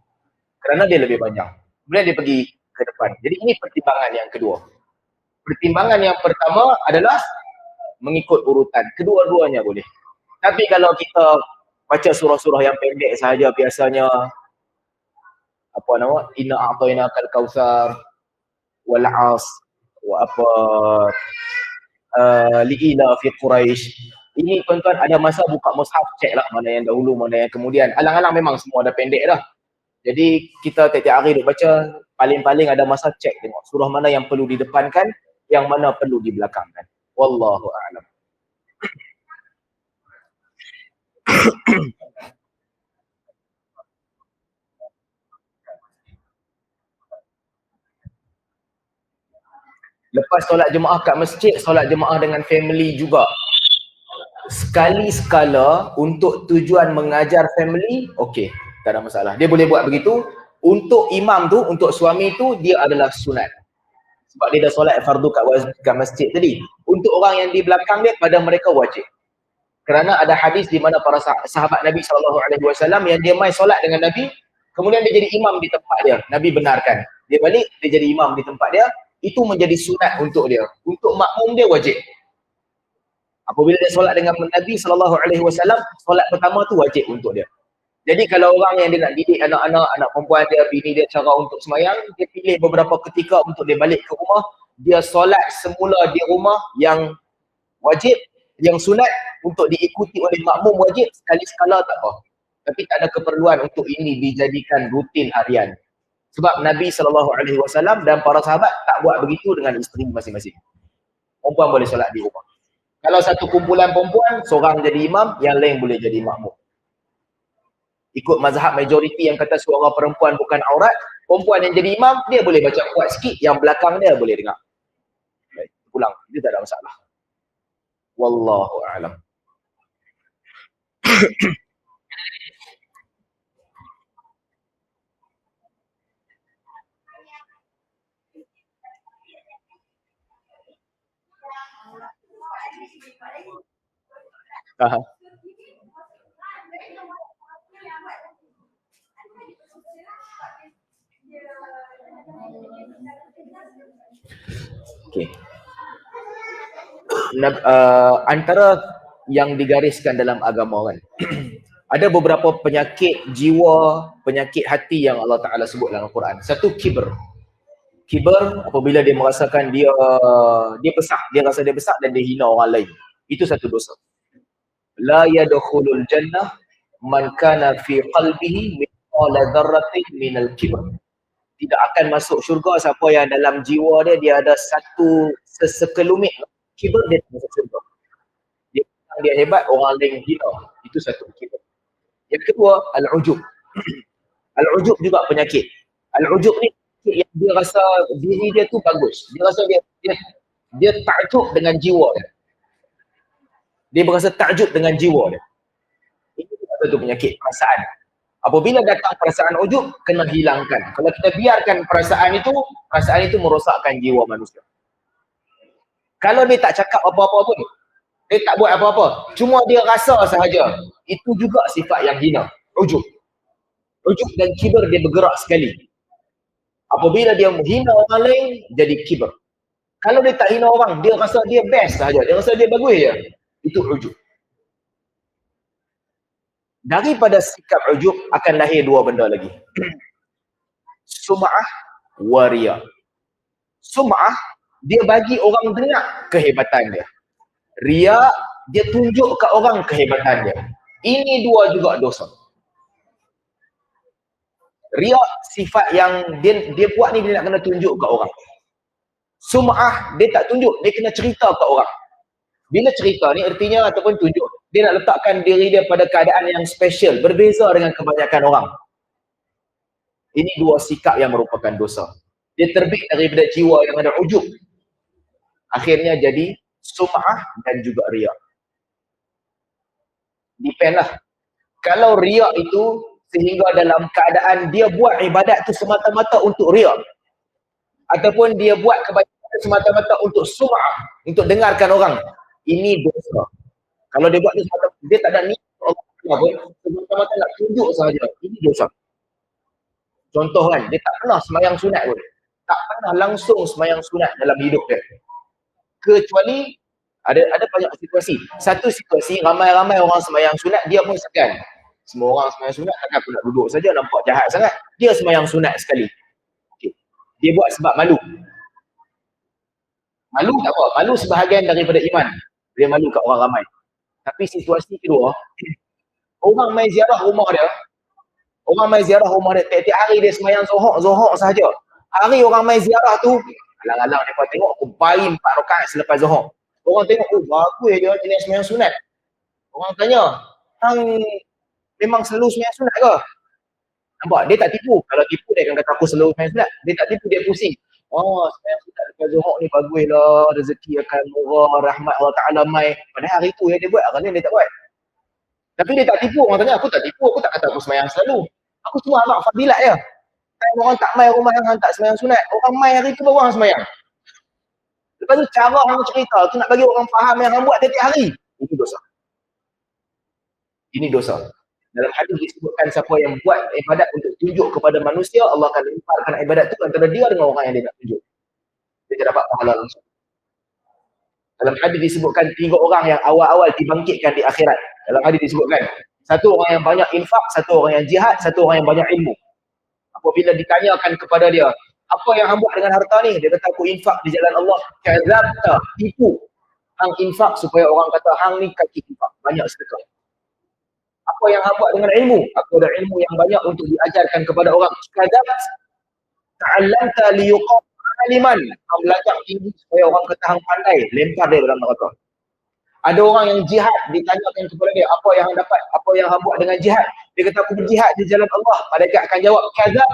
Kerana dia lebih panjang. Kemudian dia pergi ke depan. Jadi ini pertimbangan yang kedua. Pertimbangan yang pertama adalah mengikut urutan. Kedua-duanya boleh. Tapi kalau kita baca surah-surah yang pendek sahaja, biasanya apa nama, inna a'tainakal kautsar wal 'as wa apa li'ila fi Quraisy. Ini tuan-tuan ada masa buka mushaf, cek lah mana yang dahulu, mana yang kemudian. Alang-alang memang semua dah pendek dah. Jadi kita tiap-tiap hari duk baca, paling-paling ada masa cek tengok surah mana yang perlu didepankan, yang mana perlu dibelakangkan. Wallahu a'lam. Lepas solat jemaah kat masjid, solat jemaah dengan family juga. Sekali-sekala untuk tujuan mengajar family, okey, tak ada masalah. Dia boleh buat begitu. Untuk imam tu, untuk suami tu, dia adalah sunat. Sebab dia dah solat fardu kat masjid tadi. Untuk orang yang di belakang dia, pada mereka wajib. Kerana ada hadis di mana para sahabat Nabi SAW yang dia main solat dengan Nabi, kemudian dia jadi imam di tempat dia. Nabi benarkan. Dia balik, dia jadi imam di tempat dia. Itu menjadi sunat untuk dia. Untuk makmum dia wajib. Apabila dia solat dengan Nabi SAW, solat pertama tu wajib untuk dia. Jadi kalau orang yang dia nak didik anak-anak, anak perempuan dia, bini dia cara untuk semayang, dia pilih beberapa ketika untuk dia balik ke rumah, dia solat semula di rumah yang wajib, yang sunat untuk diikuti oleh makmum wajib, sekali-sekala tak apa. Tapi tak ada keperluan untuk ini dijadikan rutin harian. Sebab Nabi SAW dan para sahabat tak buat begitu dengan isteri masing-masing. Perempuan boleh solat di rumah. Kalau satu kumpulan perempuan, seorang jadi imam, yang lain boleh jadi makmum. Ikut mazhab majoriti yang kata suara perempuan bukan aurat, perempuan yang jadi imam, dia boleh baca kuat sikit, yang belakang dia boleh dengar. Baik, pulang, itu tak ada masalah. Wallahu a'lam. Aha. Okay. Antara yang digariskan dalam agama kan, ada beberapa penyakit jiwa, penyakit hati yang Allah Ta'ala sebut dalam Al-Quran. Satu, kibr. Kibr apabila dia merasakan dia besar, dia rasa dia besar dan dia hina orang lain. Itu satu dosa. La yadkhulul jannah man kana fi qalbihi mithqala dzarratin minal kibr. Tidak akan masuk syurga siapa yang dalam jiwa dia ada satu sekelumit kibr, dia tak masuk syurga. Dia hebat, orang lain hina. Itu satu kibr. Yang kedua, al-ujub. Al-ujub juga penyakit. Al-ujub ni yang dia rasa diri dia tu bagus. Dia rasa dia takjub dengan jiwa dia. Dia berasa takjub dengan jiwa dia. Ini satu penyakit, perasaan. Apabila datang perasaan ujub, kena hilangkan. Kalau kita biarkan perasaan itu merosakkan jiwa manusia. Kalau dia tak cakap apa-apa pun, dia tak buat apa-apa, cuma dia rasa sahaja, itu juga sifat yang hina, ujub. Ujub dan kibr dia bergerak sekali. Apabila dia menghina orang lain, jadi kibr. Kalau dia tak hina orang, dia rasa dia best sahaja, dia rasa dia bagus je, itu ujub. Daripada sikap ujub akan lahir dua benda lagi. Sum'ah wa riya. Sum'ah, dia bagi orang dengar kehebatan dia. Riya, dia tunjuk ke orang kehebatan dia. Ini dua juga dosa. Riya, sifat yang dia buat ni, dia nak kena tunjuk ke orang. Sum'ah, dia tak tunjuk, dia kena cerita ke orang. Bila cerita ni artinya ataupun tunjuk, dia nak letakkan diri dia pada keadaan yang special, berbeza dengan kebanyakan orang. Ini dua sikap yang merupakan dosa. Dia terbit daripada jiwa yang ada ujub. Akhirnya jadi sum'ah dan juga riya. Depend lah. Kalau riya itu sehingga dalam keadaan dia buat ibadat tu semata-mata untuk riya, ataupun dia buat kebaikan semata-mata untuk sum'ah, untuk dengarkan orang, ini dosa. Kalau dia buat tu semata-mata, dia tak ada niat Allah pun, semata-mata nak tunjuk sahaja, ini dosa. Contoh kan, dia tak pernah semayang sunat pun, tak pernah langsung semayang sunat dalam hidup dia. Kecuali ada banyak situasi. Satu situasi, ramai-ramai orang semayang sunat, dia pun segan. Semua orang semayang sunat, takkan aku nak duduk saja, nampak jahat sangat. Dia semayang sunat sekali. Okay. Dia buat sebab malu. Malu tak apa, malu sebahagian daripada iman. Dia malu kat orang ramai. Tapi situasi kedua, orang mai ziarah rumah dia, tiap-tiap hari dia semayang zohor sahaja. Hari orang mai ziarah tu, alang-alang mereka tengok aku bayi 4 rakaat selepas zohor. Orang tengok, oh bagus dia jenis semayang sunat. Orang tanya, hang memang selalu semayang sunat ke? Nampak? Dia tak tipu. Kalau tipu dia akan kata aku selalu semayang sunat. Dia tak tipu, dia pusing. Oh, semayang sunat lepas zohor ni bagus lah, rezeki akan murah, rahmat Allah Ta'ala mai. Padahal hari tu yang dia buat, hari ni dia tak buat. Tapi dia tak tipu. Orang tanya, aku tak tipu, aku tak kata aku semayang selalu. Aku cuma anak fadilat je. Orang tak mai rumah yang tak semayang sunat, orang mai hari tu baru orang semayang. Lepas tu cara orang cerita tu nak bagi orang faham yang orang buat tiap-tiap hari. Itu dosa. Ini dosa. Dalam hadis disebutkan siapa yang buat ibadat untuk tunjuk kepada manusia, Allah akan lemparkan ibadat tu antara dia dengan orang yang dia nak tunjuk. Dia tak dapat pahala langsung. Dalam hadis disebutkan 3 orang yang awal-awal dibangkitkan di akhirat. Dalam hadis disebutkan, satu orang yang banyak infak, satu orang yang jihad, satu orang yang banyak ilmu. Apabila ditanyakan kepada dia, apa yang hang buat dengan harta ni? Dia kata, aku infak di jalan Allah. Kadzabta, tipu. Hang infak supaya orang kata hang ni kaki infak, banyak sedekah. Apa yang hang buat dengan ilmu? Aku ada ilmu yang banyak untuk diajarkan kepada orang. Kadzabta, ta'allamta liyuqam aliman. Hang belajar tinggi supaya orang kata hang pandai, lempar dia dalam neraka. Ada orang yang jihad, ditanyakan kepada dia, apa yang hang dapat? Apa yang hang buat dengan jihad? Dia kata, aku berjihad di jalan Allah. Malaikat akan jawab, kadzab,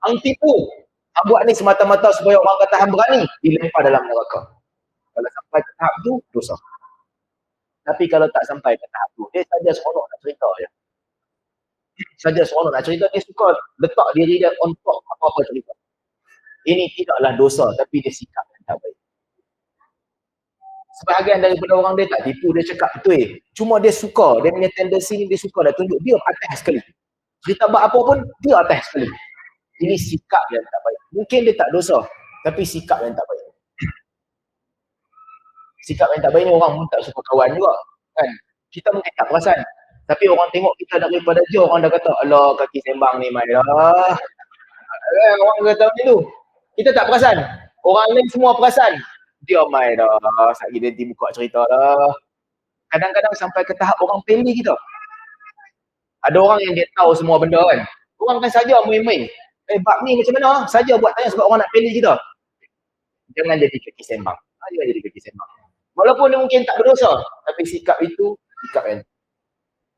hang tipu. Hang buat ni semata-mata supaya orang kata hang berani, dilempar dalam neraka. Kalau sampai ke tahap tu, dosa. Tapi kalau tak sampai ke tahap tu, dia saja seronok nak cerita je. Saja seronok nak cerita, dia suka letak diri dia on top apa-apa cerita. Ini tidaklah dosa, tapi dia sikap yang tak baik. Sebahagian daripada orang dia tak tipu, dia cakap betul. Cuma dia suka, dia punya tendensi ni, dia suka dah tunjuk dia atas sekali. Cerita buat apa pun, dia atas sekali. Ini sikap yang tak baik. Mungkin dia tak dosa, tapi sikap yang tak baik. Sikap yang tak baik ni orang pun tak suka kawan juga. Kan? Kita mungkin tak perasan. Tapi orang tengok kita daripada jauh, orang dah kata, alah kaki sembang ni mai dah. Orang kata macam tu. Kita tak perasan. Orang lain semua perasan. Dia mai dah. Sekejap dia nanti buka cerita dah. Kadang-kadang sampai ke tahap orang pilih kita. Ada orang yang dia tahu semua benda kan. Orang kan saja main-main. Bab ni macam mana? Saja buat tanya sebab orang nak pilih kita. Jangan jadi kaki sembang. Jangan jadi kaki sembang. Walaupun dia mungkin tak berdosa, tapi sikap itu sikap yang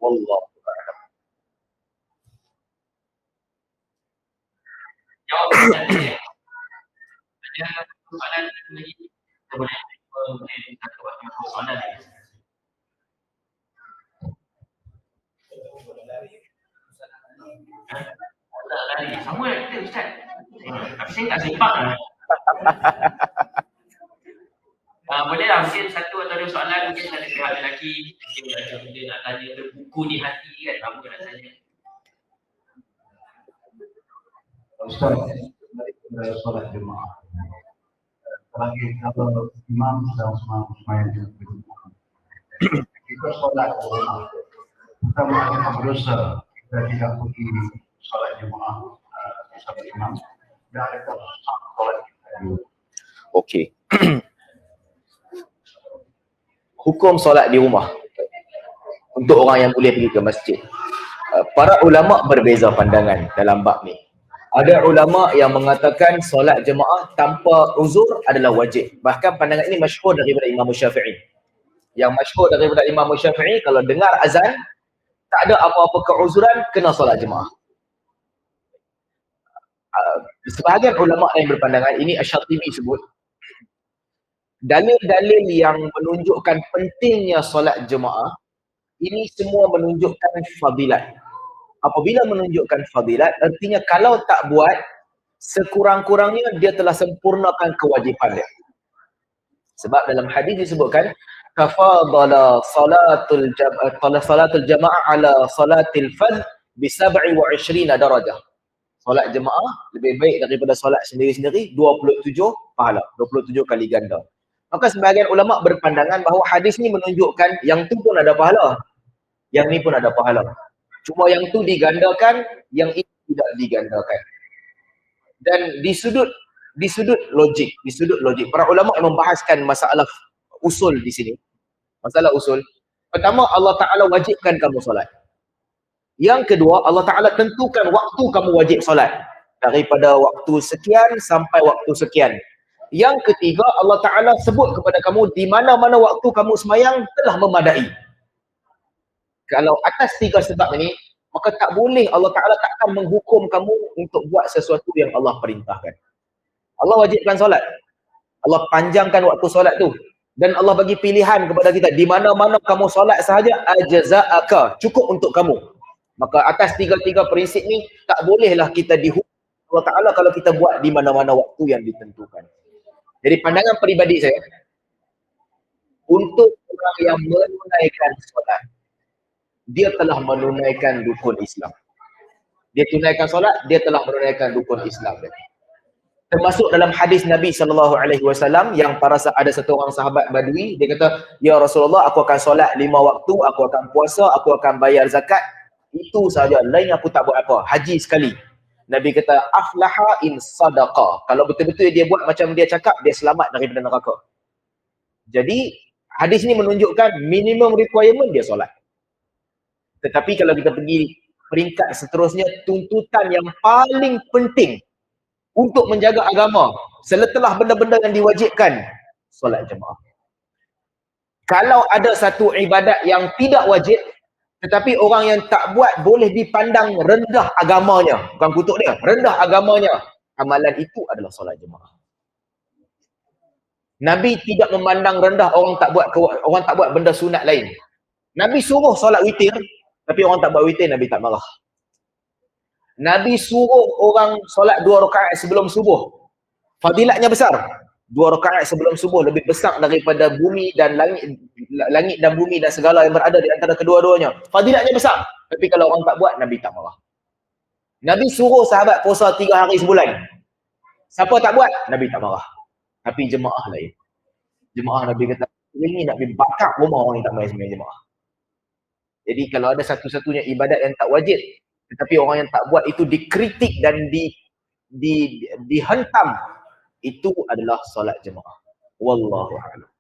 wallahu a'lam. Jawab tadi. Ada soalan lagi? Kita boleh satu soalan lagi. Lari. Sama lah kita Ustaz. Tapi saya tak sembang lah. Boleh lah, mungkin satu atau dua soalan, mungkin ada pihak lelaki dia nak tanya tu, buku di hati kan, apa nak tanya. Ustaz, solat jemaah. Lagi kalau imam sedang semayang jemaah, kita solat jemaah, kita melakukan berdosa, kita tidak pergi solat jemaah bersama imam. Dan ada solat kita dulu. Okey. Hukum solat di rumah untuk orang yang boleh pergi ke masjid. Para ulama berbeza pandangan dalam bab ni. Ada ulama yang mengatakan solat jemaah tanpa uzur adalah wajib. Bahkan pandangan ini masyhur daripada Imam Syafi'i. Yang masyhur daripada Imam Syafi'i, kalau dengar azan tak ada apa-apa keuzuran, kena solat jemaah. Sebahagian ulama yang berpandangan, ini Asy-Syatibi sebut, dalil-dalil yang menunjukkan pentingnya solat jemaah, ini semua menunjukkan fadilat. Apabila menunjukkan fadilat, artinya kalau tak buat, sekurang-kurangnya dia telah sempurnakan kewajipan dia. Sebab dalam hadis disebutkan, tafadala salatul jamaah ala salatil fadh bi 27 darajah. Solat jemaah lebih baik daripada solat sendiri-sendiri 27 pahala, 27 kali ganda. Maka sebahagian ulama berpandangan bahawa hadis ni menunjukkan yang tu pun ada pahala, yang ni pun ada pahala. Cuma yang tu digandakan, yang ini tidak digandakan. Dan di sudut logik, para ulama yang membahaskan masalah usul di sini. Masalah usul. Pertama, Allah Ta'ala wajibkan kamu solat. Yang kedua, Allah Ta'ala tentukan waktu kamu wajib solat. Daripada waktu sekian sampai waktu sekian. Yang ketiga, Allah Ta'ala sebut kepada kamu di mana-mana waktu kamu semayang telah memadai. Kalau atas 3 sebab ini, maka tak boleh, Allah Ta'ala takkan menghukum kamu untuk buat sesuatu yang Allah perintahkan. Allah wajibkan solat. Allah panjangkan waktu solat tu. Dan Allah bagi pilihan kepada kita, di mana-mana kamu solat sahaja, ajza'aka, cukup untuk kamu. Maka atas 3 prinsip ni, tak bolehlah kita dihukum Allah Ta'ala kalau kita buat di mana-mana waktu yang ditentukan. Jadi pandangan peribadi saya, untuk orang yang menunaikan solat, dia telah menunaikan rukun Islam. Dia tunaikan solat, dia telah menunaikan rukun Islam. Termasuk dalam hadis Nabi SAW yang ada satu orang sahabat Badui, dia kata, ya Rasulullah, aku akan solat 5 waktu, aku akan puasa, aku akan bayar zakat. Itu sahaja, lain aku tak buat apa. Haji sekali. Nabi kata, aflaha in sadaqa. Kalau betul-betul dia buat macam dia cakap, dia selamat daripada neraka. Jadi, hadis ni menunjukkan minimum requirement dia solat. Tetapi kalau kita pergi peringkat seterusnya, tuntutan yang paling penting untuk menjaga agama selepas benda-benda yang diwajibkan, solat jemaah. Kalau ada satu ibadat yang tidak wajib, tetapi orang yang tak buat boleh dipandang rendah agamanya, bukan kutuk dia, rendah agamanya, amalan itu adalah solat jemaah. Nabi tidak memandang rendah orang tak buat benda sunat lain. Nabi suruh solat witir, tapi orang tak buat witir, Nabi tak marah. Nabi suruh orang solat 2 rakaat sebelum subuh. Fadilatnya besar. 2 rakaat sebelum subuh lebih besar daripada bumi dan langit dan bumi dan segala yang berada di antara kedua-duanya. Fadilatnya besar. Tapi kalau orang tak buat, Nabi tak marah. Nabi suruh sahabat puasa 3 hari sebulan. Siapa tak buat, Nabi tak marah. Tapi jemaah lain. Jemaah Nabi kata, ini nak bakar rumah orang yang tak main sembahyang jemaah. Jadi kalau ada satu-satunya ibadat yang tak wajib, tetapi orang yang tak buat itu dikritik dan dihentam, itu adalah solat jemaah. Wallahu a'lam.